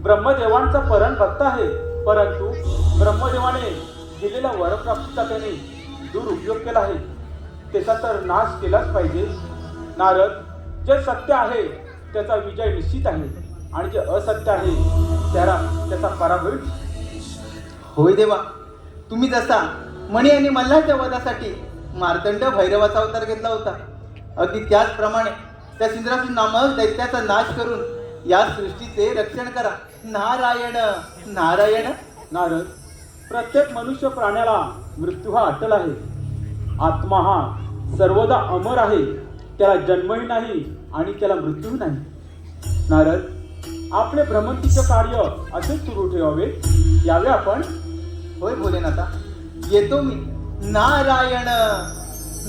ब्रह्मदेवांचा परम भक्त आहे, परंतु ब्रह्मदेवाने दिलेल्या वरप्राप्तीचा त्याने दुरुपयोग केला आहे. त्याचा तर नाश केलाच पाहिजे. नारद, जे सत्य आहे त्याचा विजय निश्चित आहे आणि जे असत्य आहे त्याचा पराभव. होय देवा, तुम्ही जसा मणी आणि मल्हारच्या वधासाठी मार्तंड भैरवाचा अवतार घेतला होता, अगदी त्याचप्रमाणे त्या सिंधुरासूर नामक दैत्याचा नाश करून या सृष्टीचे रक्षण करा. नारायण नारायण. नारद, प्रत्येक मनुष्य प्राण्याला मृत्यू हा अटल आहे. आत्मा हा सर्वदा अमर आहे, त्याला जन्मही नाही आणि त्याला मृत्यूही नाही. नारद, आपले भ्रमंतीचे कार्य असेच सुरू ठेवावे, यावे आपण. होय भोलेनाथा, येतो मी. नारायण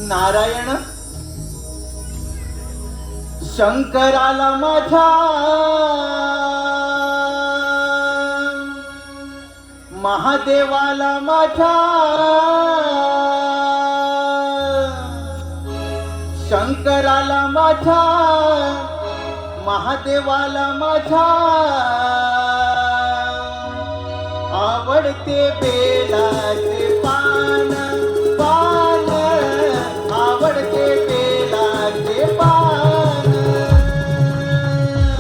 नारायण. शंकराला माझ्या महादेवाला माझ्या शंकराला माझ्या महादेवाला माझ्या आवडते बेलाचे पान पान आवडते बेलाचे पान.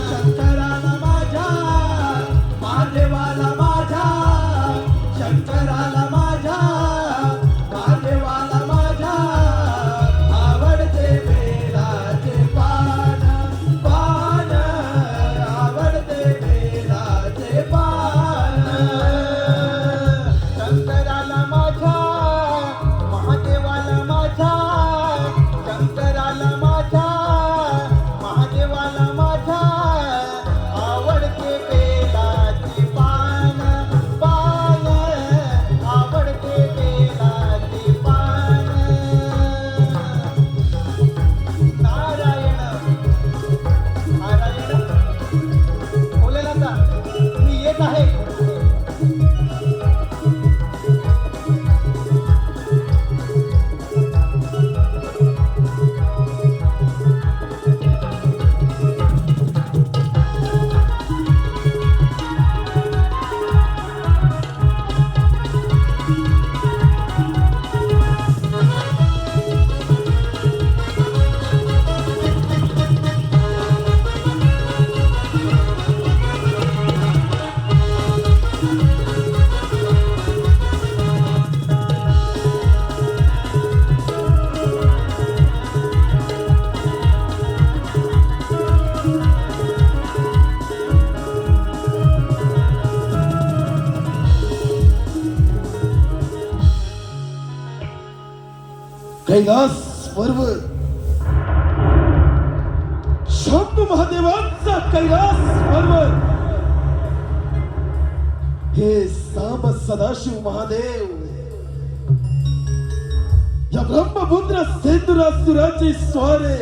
शंकराला माझ्या महादेवाला माझ्या शंकराला माझ्या महादेवाला माझ्या आवडते बेलाचे पान पान आवडते बेलाचे पान. शंकराला माझ्या महादेवाला माझ्या शंकराला माझ्या महादेवाला माझ्या आवडते बेलाची पान पान आवडते बेलाची पान. नारायण नारायण. भोलेनाथा, मी येत आहे. कैलास पर्वत शंभू महादेवांचा कैलास पर्वत हे सांब सदाशिव महादेव या ब्रह्मपुत्र सिंधुरासुराचे स्वारे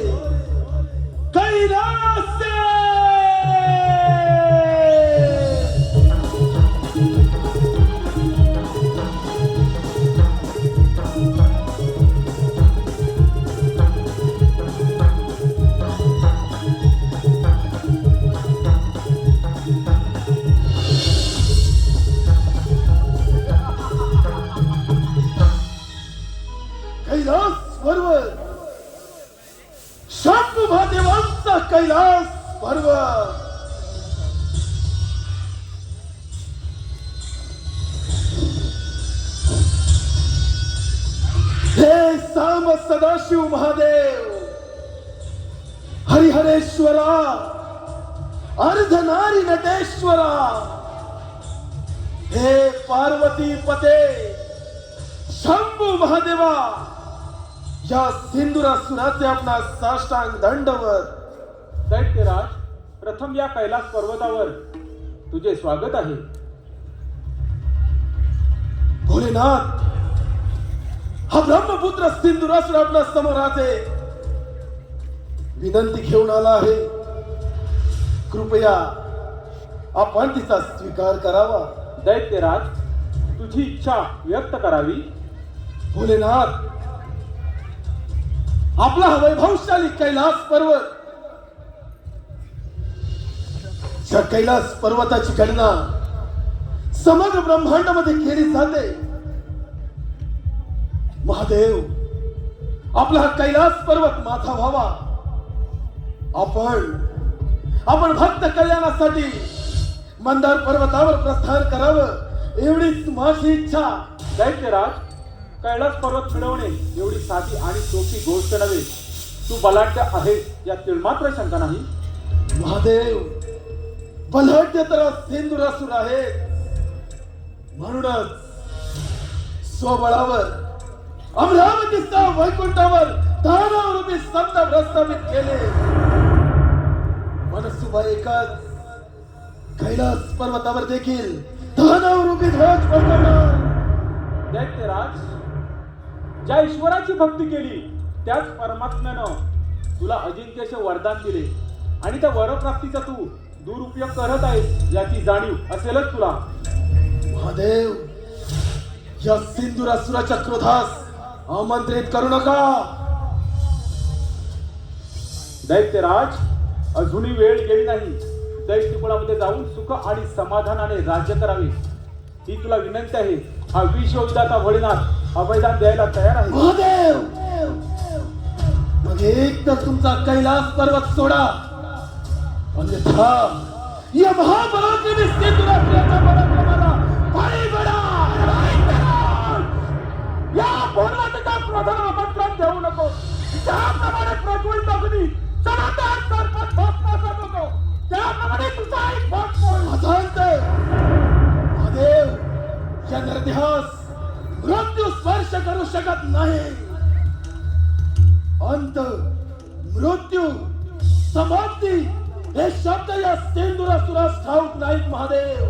कैलास. कैलास पर्वत शंभू महादेवांचा कैलास पर्वत. हे साम सदाशिव महादेव हरिहरेश्वरा अर्धनारी नटेश्वरा हे पार्वती पते शंभू महादेवा या सिंधुरासुराचे आपला साष्टांग दंडवत. दैत्यराज, प्रथम या कैलास पर्वतावर तुझे स्वागत आहे. भोलेनाथ, हा ब्रह्मपुत्र सिंधुरासुर आपल्या समोराचे विनंती घेऊन आला आहे. कृपया आपण तिचा स्वीकार करावा. दैत्यराज, तुझी इच्छा व्यक्त करावी. भोलेनाथ, आपला हा वैभवशाली कैलास पर्वत, या कैलास पर्वताची गणना समग्र ब्रह्मांडामध्ये केली जाते. महादेव, आपला हा कैलास पर्वत माझा व्हावा. आपण भक्त कल्याणासाठी मंदार पर्वतावर प्रस्थान करावं एवढीच माझी इच्छा. दैत्यराज, कैलास पर्वत मिळवणे एवढी साधी आणि सोपी गोष्ट नव्हे. तू बलाढ्य आहेस यात तिळमात्र शंका नाही. महादेव, बलाढ्य तर सिंधुरासुर आहेत, म्हणूनच स्वबळावर अमरावतीचा वैकुंठावर दानवरूपी संत प्रस्थापित केले. मनसुबा एकाच कैलास पर्वतावर देखील दानवरूपी ध्वज फडकवणार. दैत्यराज, ज्या ईश्वराची भक्ती केली त्याच परमात्म्यानं तुला अजिंक्यचे वरदान दिले आणि त्या वरप्राप्तीचा तू दुरुपयोग करत आहेस याची जाणीव असेलच तुला. महादेव, या सिंधुरासुराच्या क्रोधास आमंत्रित करू नका. दैत्यराज, अजूनही वेळ गेली नाही. दैत्य कुळामध्ये जाऊन सुख आणि समाधानाने राज्य करावे ही तुला विनंती आहे. हा विश्वविधाता भोलेनाथ अभयदान द्यायला तयार आहे. महादेव, मग एक तर तुमचा कैलास पर्वत सोडा, अन्यथा या महापराक्रमी सिंधुरासुराच्या पराक्रमाला बळी पडा. या भोलेनाथाच्या क्रोधाला आमंत्रण देऊ नको. ज्याप्रमाणे प्रज्वलित अग्नी सनातन सर्पत भस्मासात होतो त्याप्रमाणे तुझा एक भस्म अथांत महादेव, या नरदेहास मृत्यू स्पर्श करू शकत नाही. अंत, मृत्यू, समाप्ती हे शब्द या सिंधुरासुरास ठाऊक नाहीत. महादेव,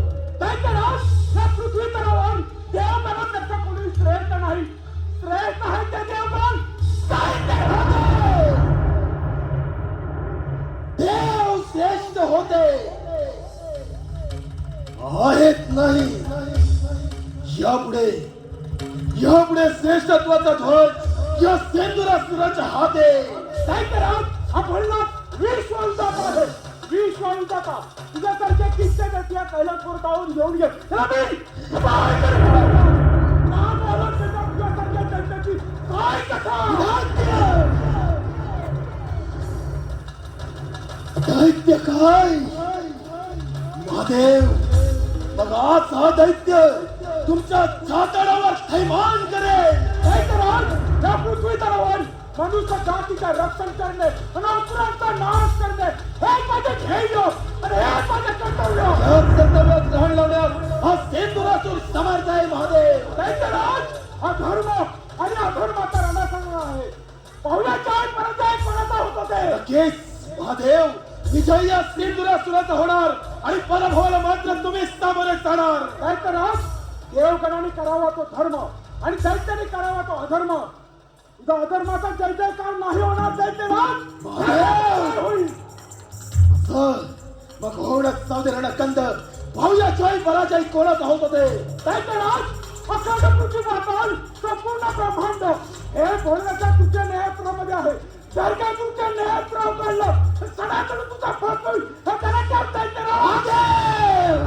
दैत्यराज, या पृथ्वी तलावर देवगणांपेक्षा कोणी श्रेष्ठ नाही. श्रेष्ठ आहे ते देवगण. देव श्रेष्ठ होते आहेत नाही. यापुढे श्रेष्ठत्वाचा ध्वज या सिंधुरासुराच्या हाते. दैत्यराज, हा भोलेनाथ विश्वविधाता आहे. विश्वविधाता तुझ्यासारखे किस्से व्यक्ती या कैलास पर्वतावर घेऊन घे. त्याला मी काय करू? नाम आलं त्याच्या तुझ्यासारख्या दैत्याची काय कथा? दैत्य काय? महादेव, मग आज हा दैत्य तुमच्या छातडावर थैमान करेल. दैत्यराज, या पृथ्वी तलावर मनुष्य जातीचे रक्षण करणे आणि असुरांचा नाश करणे हे माझे ध्येय आणि हे माझे कर्तव्य. या कर्तव्यात ग्रहण लावण्यास हा सिंधुरासुर समर्थ आहे. महादेव, दैत्यराज, हा धर्म आणि अधर्माचा रणसंग्राम आहे. पाहुल्या पर्यंत एक कोणाचा होत होते. नक्कीच महादेव, विजय या सिंधुरासुराचा होणार आणि पराभवाला मात्र तुम्ही सामोरे जाणार. दैत्यराज, देवगणाने करावा तो धर्म आणि दैत्याने करावा तो अधर्म. तुझा अधर्माचा जय जयकार नाही होणार दैत्यराज. महादेव! होईल. असं मग होणच सावधी रणकंद भाऊया जय पराजय कोणाचा होत होते. दैत्यराज, अखंड पृथ्वी पाताल संपूर्ण ब्रह्मांड हे भोलेनाथच्या तुझ्या नेत्रामध्ये आहे. जर का तुमच्या नेत्र उघडलं तर सणाकडे तुझा फळ होईल. हे त्याला काय दैत्यराज? महादेव!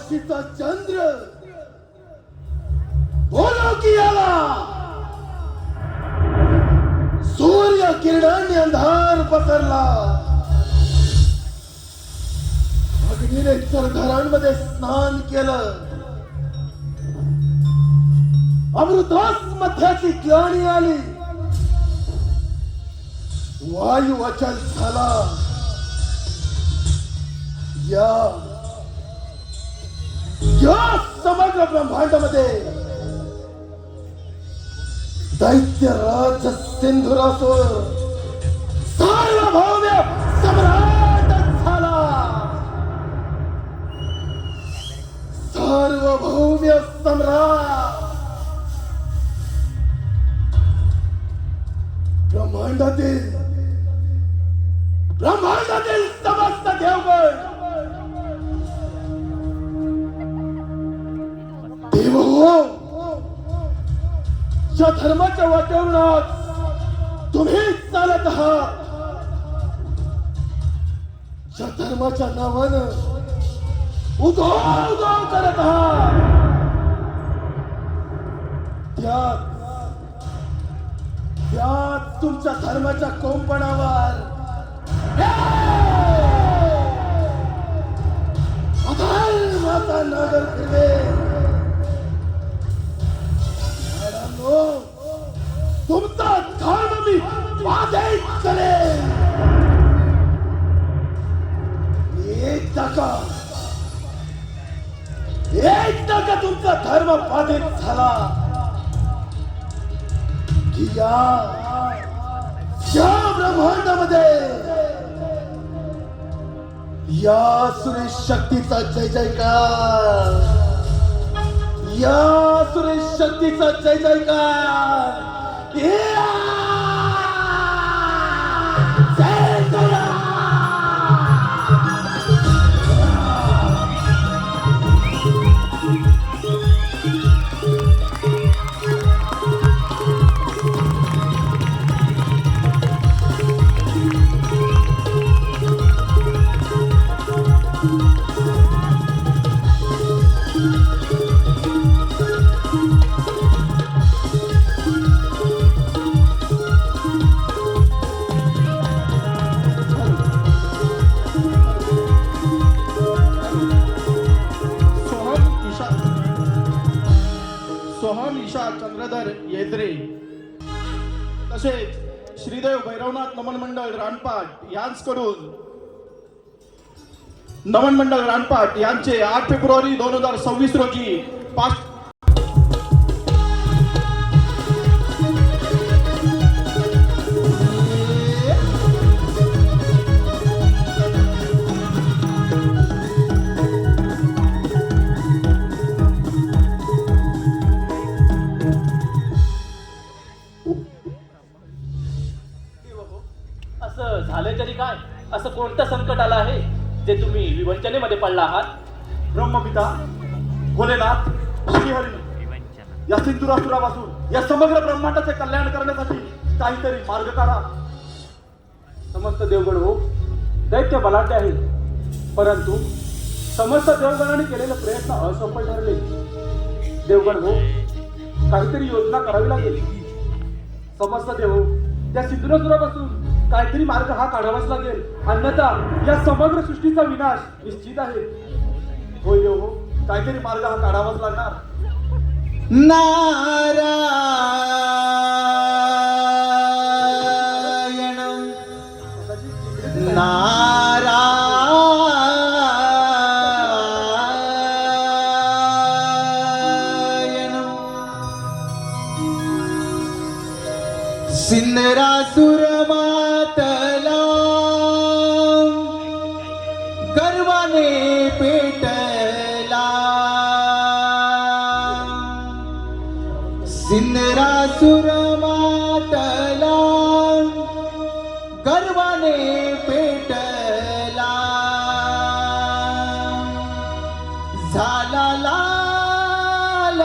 काशीचा चंद्र बोलो की आला. सूर्य किरणांनी अंधार पसरला. अग्नीने सरघरांमध्ये स्नान केलं. अमृतास मध्याची ग्लानी आली. वायू अचल झाला. या समग्र ब्रह्मांडामध्ये दैत्यराज सिंधुरासुर सार्वभौम सम्राट झाला. सार्वभौम सम्राट. ब्रह्मांडातील समस्त देवगण देव हो, ज्या धर्माच्या वाटेवरून आज तुम्ही चालत आहात, ज्या धर्माच्या नावानं उदो करत आहात, त्यात तुमच्या धर्माच्या कोंपणावर अधर्माचा नागर फिरवे. तुमचा धर्म मी बाधित करेन. एकदा का तुमचा धर्म बाधित झाला की या ब्रह्मांडामध्ये या सुरेश शक्तीचा जय जयकार. या सुरेश शक्तीचा जय जयकार. सोहम ईशा चंद्रधर येद्रे तसेच श्रीदेव भैरवनाथ नमन मंडळ रानपाट यांच्याकडून नमन मंडळ रानपाट यांचे 8 फेब्रुवारी 2026 रोजी 5 असं झालं तरी काय? असं कोणतं संकट आलं आहे जे तुम्ही विवंचनेमध्ये पडला आहात? ब्रह्मपिता भोलेनाथ श्रीहरी या सिंधुरासुरापासून या समग्र ब्रह्मांडाचे कल्याण करण्यासाठी काहीतरी मार्ग काढा. समस्त देवगण हो, दैत्य बलाढ्य आहे, परंतु समस्त देवगणाने केलेले प्रयत्न असफल ठरले. देवगण हो, काहीतरी योजना करावी लागेल. समस्त देव त्या सिंधुरासुरापासून काहीतरी मार्ग हा काढावाच लागेल, अन्यथा या समग्र सृष्टीचा विनाश निश्चित आहे. होय देव हो, काहीतरी मार्ग हा काढावाच लागणार. सिंधुरासुर मातला गर्वाने पेटला. सिंधुरासुर मातला गर्वाने पेटला. झाला लाल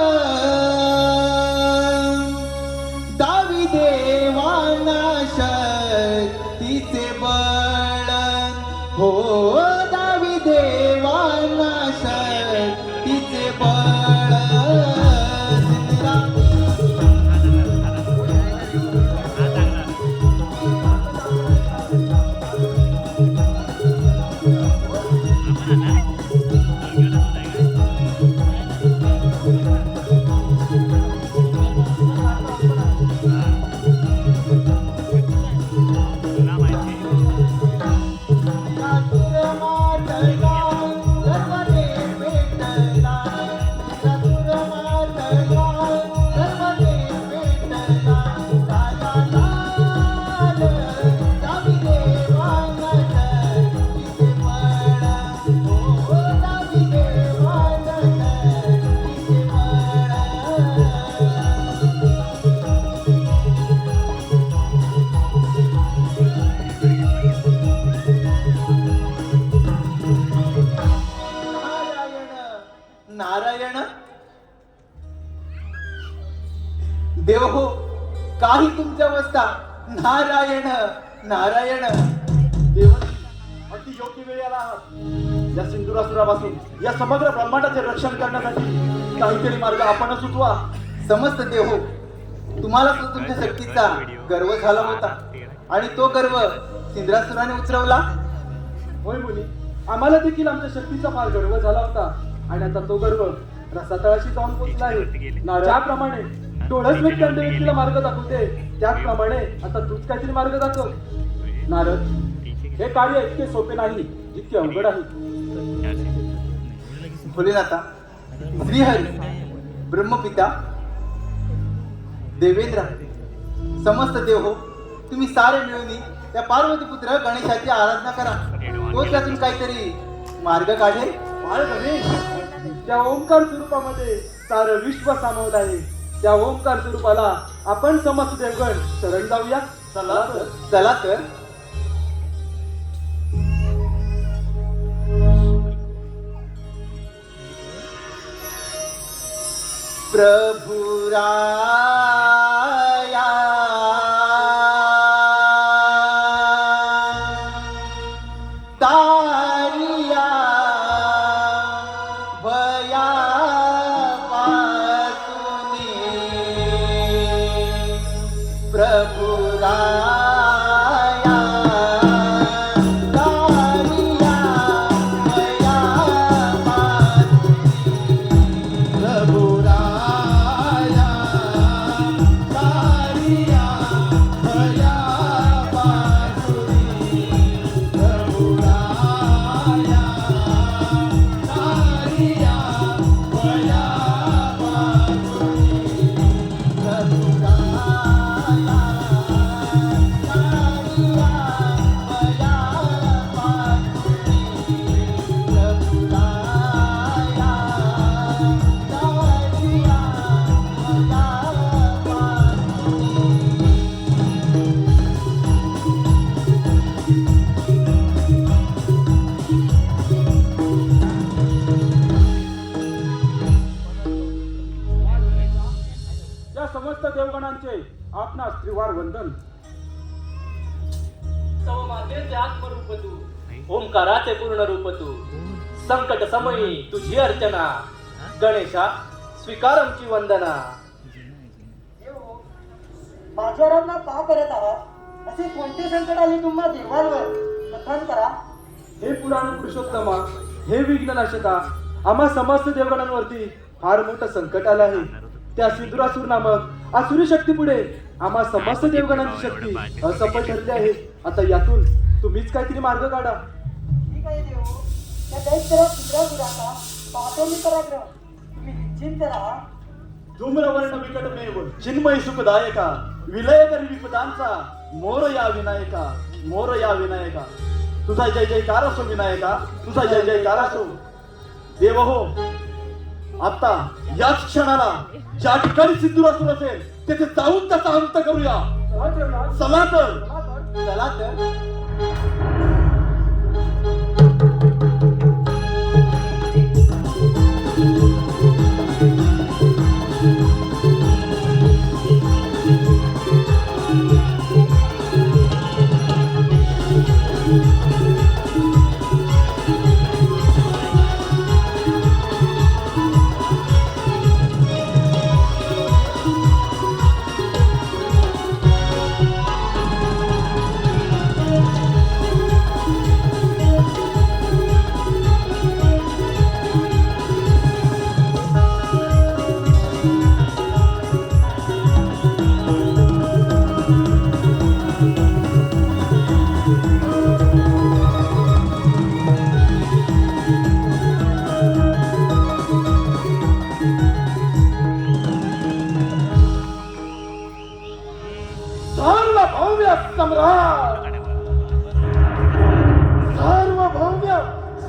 दावी देवाना शक्तीचे बळ हो. दावी देवाना शक्ती काही तुमच्या अवस्था नारायण नारायण. देवर्षी अगदी योग्य वेळी आला आहात. या सिंधुरासुरापासून या समग्र ब्रह्मांडाचे रक्षण करण्यासाठी काहीतरी मार्ग आपणच सुचवा. समस्त देव हो, तुम्हाला तो तुमच्या शक्तीचा गर्व झाला होता आणि तो गर्व सिंधुरासुराने उतरवला. होय मुली, आम्हाला देखील आमच्या शक्तीचा फार गर्व झाला होता आणि आता तो गर्व रसातळाशी जाऊन पोचला आहे. ज्याप्रमाणे डोळस व्यक्ती व्यक्तीला मार्ग दाखवते, त्याचप्रमाणे आता तूच काहीतरी मार्ग दाखव. नारद, हे कार्य इतके सोपे नाही जितके अवघड आहे. भोलेनाथा, श्रीहरी, ब्रह्मपिता, देवेंद्र, समस्त देव हो, तुम्ही सारे मिळून त्या पार्वती पुत्र गणेशाची आराधना करा. तो त्यातून काहीतरी मार्ग काढेल. बाळ गणेश, त्या ओंकार स्वरूपामध्ये सारं विश्व सामावलं आहे. त्या ओंकार स्वरूपाला आपण समस्त देवगण शरण जाऊया. चला तर. चला तर. प्रभु राया तारिया भया पासुनी. प्रभु राया तारिया भया पासुनी. प्रभु राया तारिया भया पासुनी. प्रभु राया तारिया भया पासुनी. प्रभु राया तारिया भया पासुनी. प्रभु राया तारिया भया पासुनी. या समस्त देवगणांचे आपणास त्रिवार वंदन. तव मातेचे आत्मरूप तू, ओंकाराचे पूर्ण रूप तू. संकट समयी तुझी अर्चना, गणेशा स्वीकार आमची वंदना. माझ्यावरांना का करत आहात? असे कोणते संकट आले तुम्हा देवांवर? कथन करा. हे पुराण पुरुषोत्तमा, हे विघ्ननाशका, आम्हा समस्त देवगणांवरती फार मोठं संकट आलं आहे. त्या सिंधुरासूर नामक आसुरी शक्ती पुढे आम्हा समस्त देवगणांची शक्ती असफल ठरली आहे. आता यातून तुम्हीच काहीतरी मार्ग काढा. ठीक आहे देव, त्या दैत्याला सुद्धा गुराचा पाहतो मी पराक्रम. तुम्ही निश्चिंत राहा. धूम्रवर्ण विकटमेव चिन्मय सुखदायका, विलय करी विपदांचा, मोर या विनायका, मोर या विनायका. तुझा जय जयकार असो विनायका, तुझा जय जयकार असो. देव हो, आता याच क्षणाला ज्या ठिकाणी सिंधुरासूर असेल तेथे जाऊन त्याचा अंत करूया. चला तर. चला तर. सार्वभौम्य सम्राट, सार्वभौम्य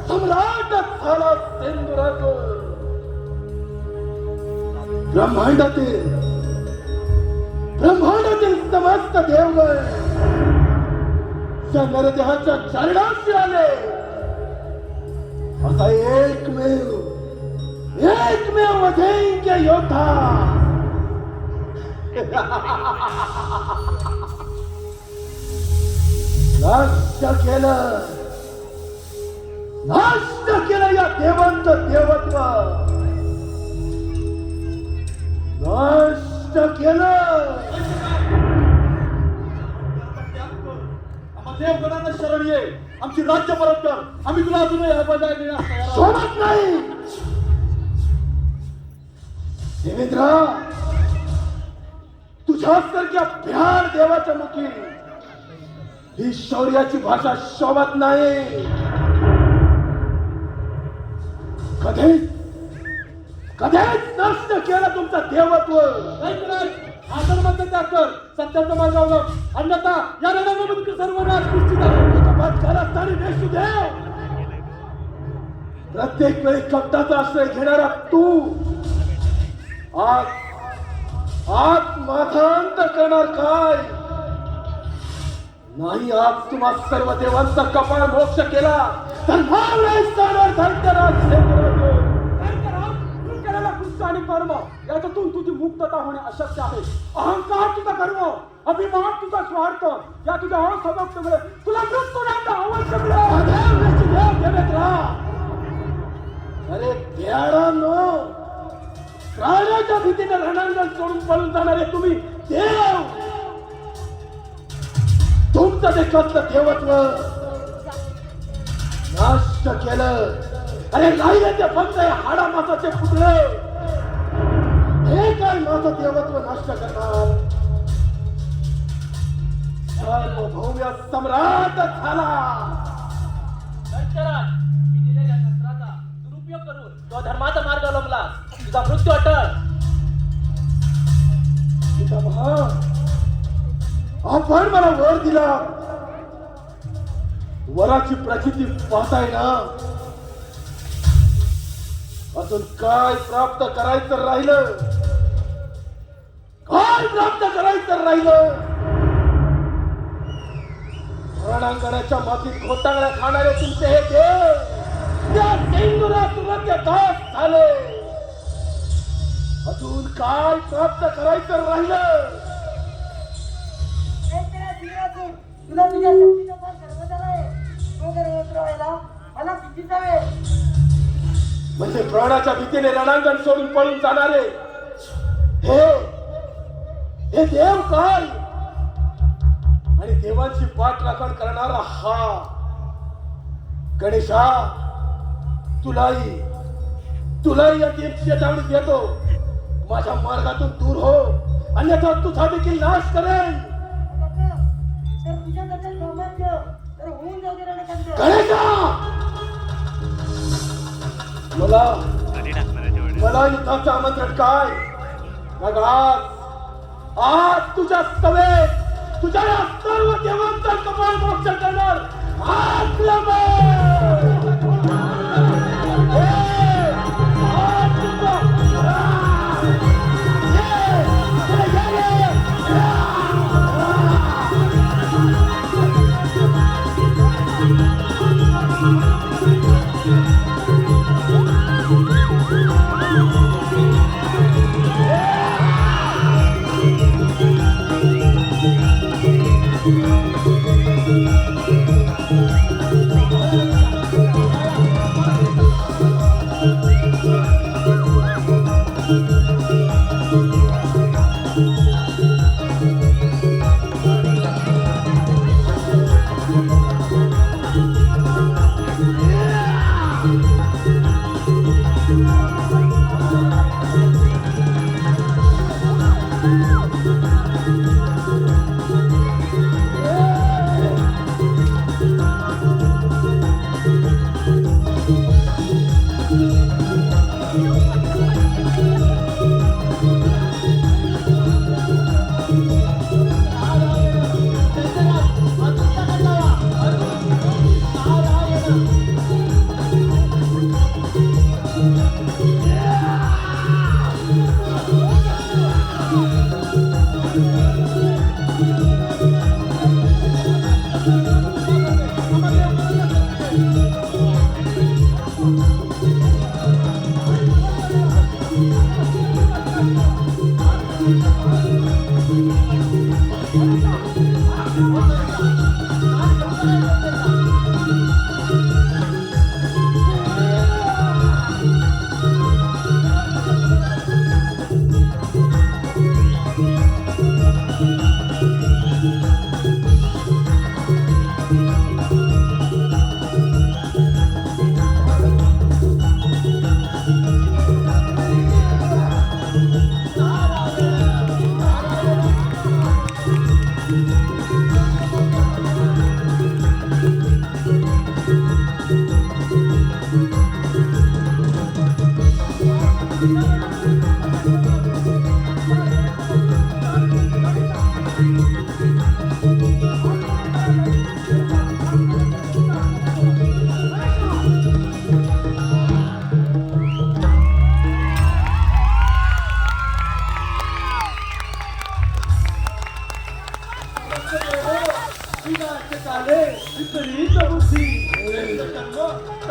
सम्राट झाला सिंधुरासूर. ब्रह्मांडातील समस्त देवगण त्या नरदेहाच्या चरणाशी आले. असा एकमेव अजिंक्य योद्धा नष्ट केलं या देवांचं देवत्व नष्ट केलं. देवगणांना शरण ये, आमची राज्य परत कर. आम्ही तुला अजूनही बजाय देण्यास तयार आहोत. सोडत नाही देवेंद्र. तुझ्यासारख्या भ्याड देवाच्या मुखी ही शौर्याची भाषा शोभत नाही. कधीच नष्ट केलं तुमचं देवत्व. आश्रमाचं त्याग कर, सत्याचं मार्गावर अन्यथा या रणांगणामध्ये तू सर्वनाश निश्चित आहे. चमत्कारात आणि देव प्रत्येक वेळी कपटाचा आश्रय घेणारा तू आज माझा अंत करणार काय नाही. आज तुम्हा सर्व देवांचा कपाळ मोक्ष केला तर भाव नाही जाणार धनतेरस शेंद्राजो. तू केलेला कृत्य आणि कर्म याच्यातून तुझी मुक्तता होणे अशक्य आहे. अहंकार तुझा गर्व, अभिमान तुझा स्वार्थ या तुझ्या असमर्थमुळे तुला मृत्यूदंड अवश्य मिळेल. अरे प्यारानो, प्राण्याच्या भीतीने रणांगण सोडून पळून जाणारे तुम्ही देव. तुमचं ते कसलं देवत्व नष्ट केलं. अरे राहिले ते फक्त हाडा मासाचे पुतळे. हे काय माझं देवत्व नष्ट करणार. सार्वभौम्य सम्राट झाला. दंतराज, मी दिलेल्या शस्त्राचा दुरुपयोग करून तो धर्माचा मार्ग अवलंबला. तुझा मृत्यू अटळ. पितामहा, आपण मला वर दिला. वराची प्रचिती पाहताय ना. अजून काय प्राप्त करायचं राहिलं. काय प्राप्त करायचं राहिलं. रणांगणाच्या मातीत घोटांगड्या खाणारे तुमचे हे देव त्या सिंदुरासुराचे दास झाले. अजून काय प्राप्त करायचं राहिलं. तुला तुझ्या शक्तीचा फार गर्व झालाय. तो गर्व उतरवायला मला कितीचा वेळ. म्हणजे प्राणाच्या भीतीने रणांगण सोडून पळून जाणारे हे देव काय आणि देवांची पाठ राखण करणारा हा गणेशा. तुलाही या चेतावणी देतो. माझ्या मार्गातून दूर हो, अन्यथा तुझा देखील नाश करेल. तर तुझ्याकडचं सामर्थ्य तर होऊन जाऊ दे रणकांत. गणेशा, मला युद्धाचं आमंत्रण काय. मग आज तुझ्या सभेत तुझ्या या सर्व देवांचा कपाळ मोक्ष करणार.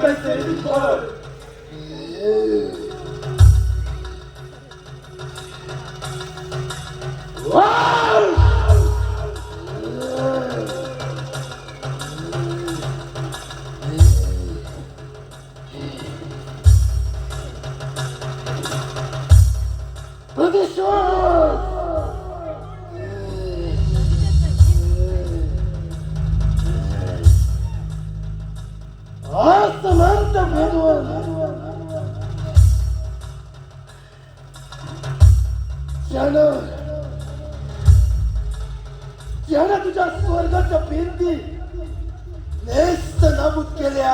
कैसे विफल. ज्यानं तुझ्या स्वर्गाच्या भिंती नेस्त नाबूद केल्या,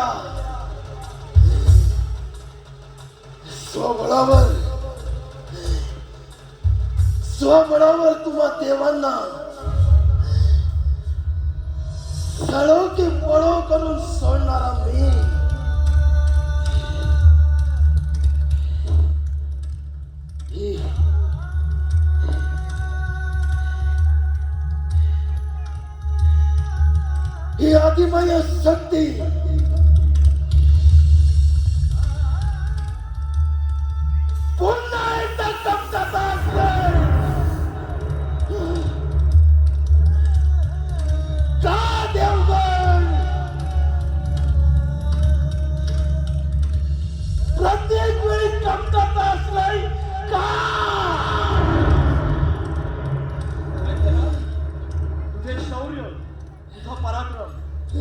स्वबळावर तुम्हा देवांना सळो की पळो करून सोडणारा मी. ही आदिमय शक्ती पुन्हा एकदा कमतात असते. का देवगण प्रत्येक वेळी कमतात असलंय का? तुझे शौर्य, तुझा पराक्रम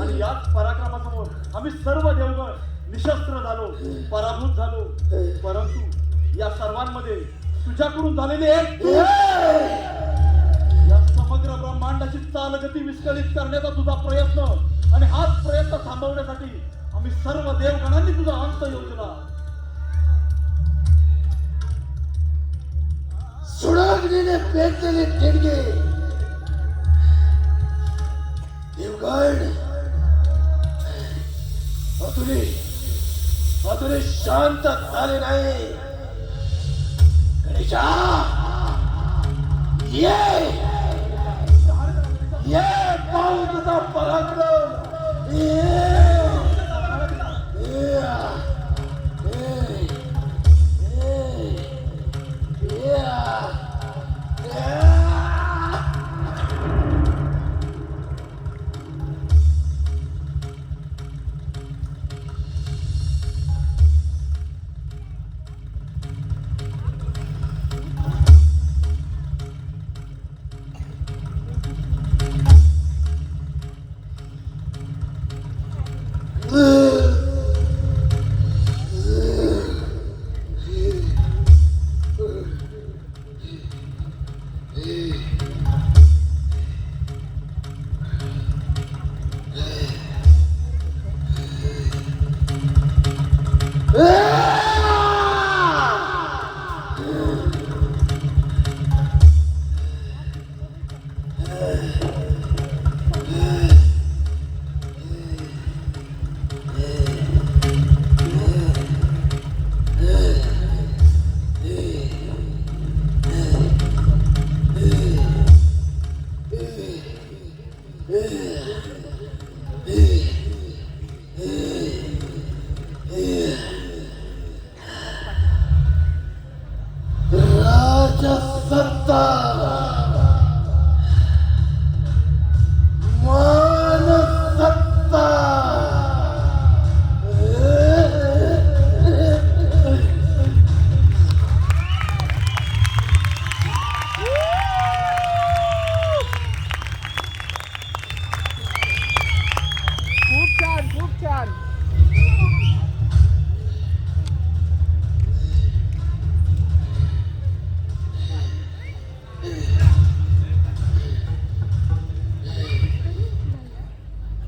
आणि याच पराक्रमासमोर आम्ही सर्व देवगण निशस्त्र झालो, पराभूत झालो. परंतु या सर्वांमध्ये तुझ्याकडून झालेली एक चूक, या समग्र ब्रह्मांडाची चालगती विस्कळीत करण्याचा तुझा प्रयत्न आणि हाच प्रयत्न थांबवण्यासाठी आम्ही सर्व देवगणांनी तुझा अंत योजला. सुडाग्नीने पेटलेले ठिणगे देवगण अजूनही शांत झाले नाही. गणेशा, ये पाहू तुझा पराक्रम.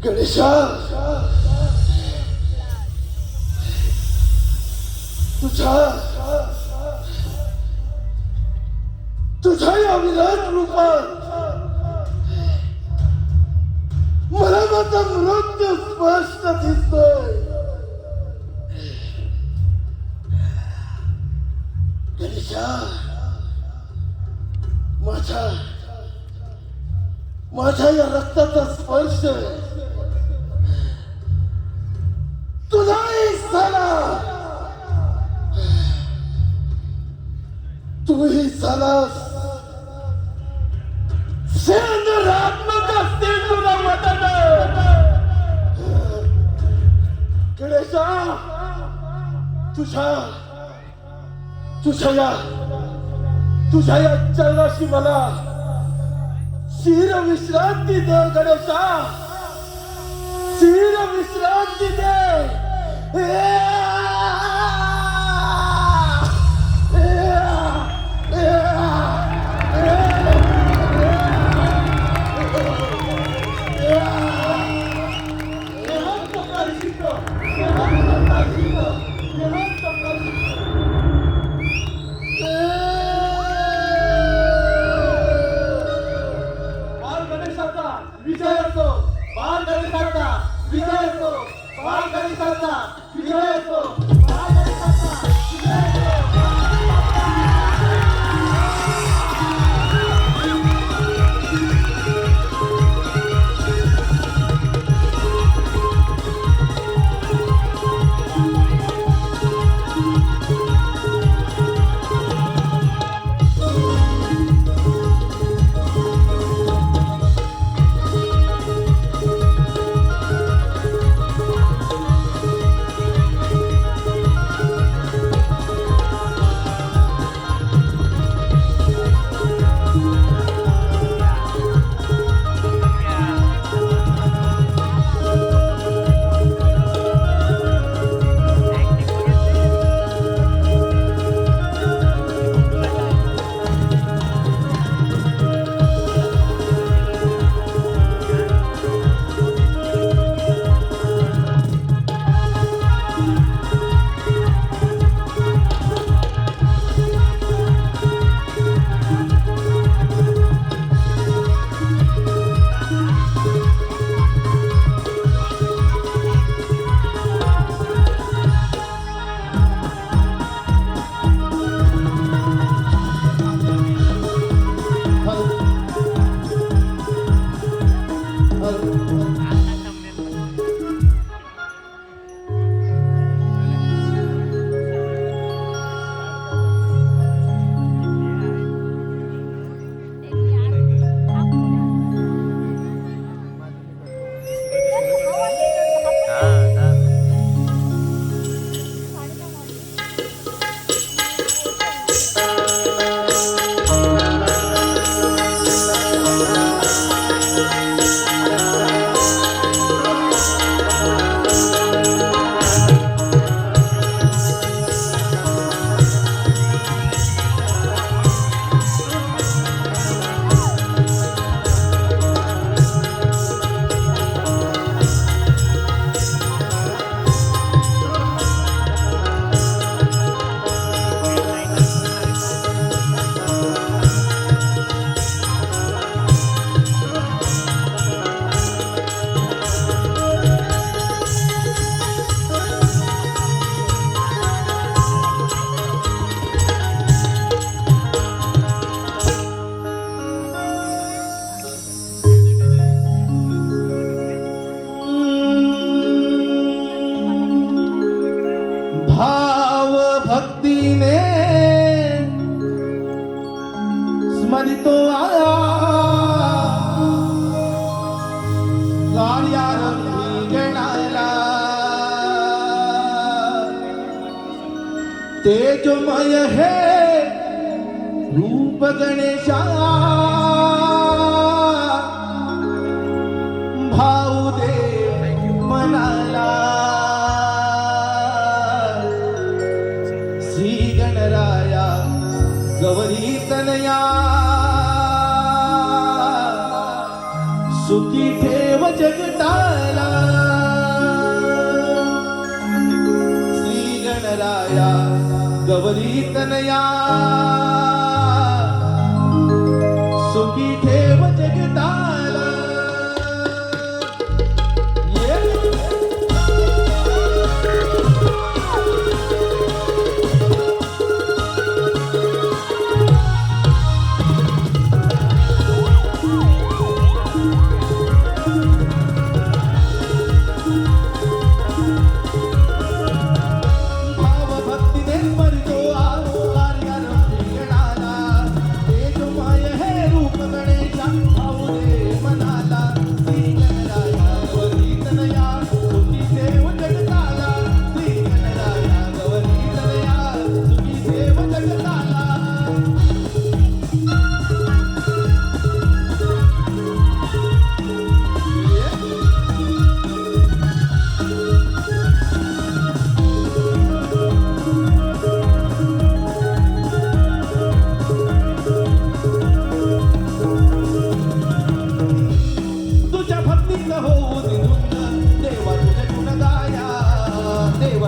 गणेशा, तुझ्या या विराट रूपात मला माझा मृत्यू स्पष्ट दिसतोय. गणेशा, माझ्या या रक्ताचा स्पर्श तुलाही झालास संग्रात्मक असते तुला वतन गणेशा तुझ्या या चरणाशी मला शिर विश्रांती दे गणेशा शिर विश्रांती दे बाल गणेशाचा विजय असो बाल गणेशाचा विजय असो बाल गणेशाचा विजय असो बाल गणेशाचा विजय असो भाव भक्तीने स्मरितो आया कार्यारंभी गणाला तेजोमय हे रूप गणेशा भाऊ दे मनाला श्री गणराया गौरी तनया सुखी ठेव जगताला श्री गणराया गौरी तनया सुखी ठेव जगताला भाव भक्तीने स्मरितो आलो कार्यारंभी गणा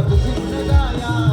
तुझी गुण गाया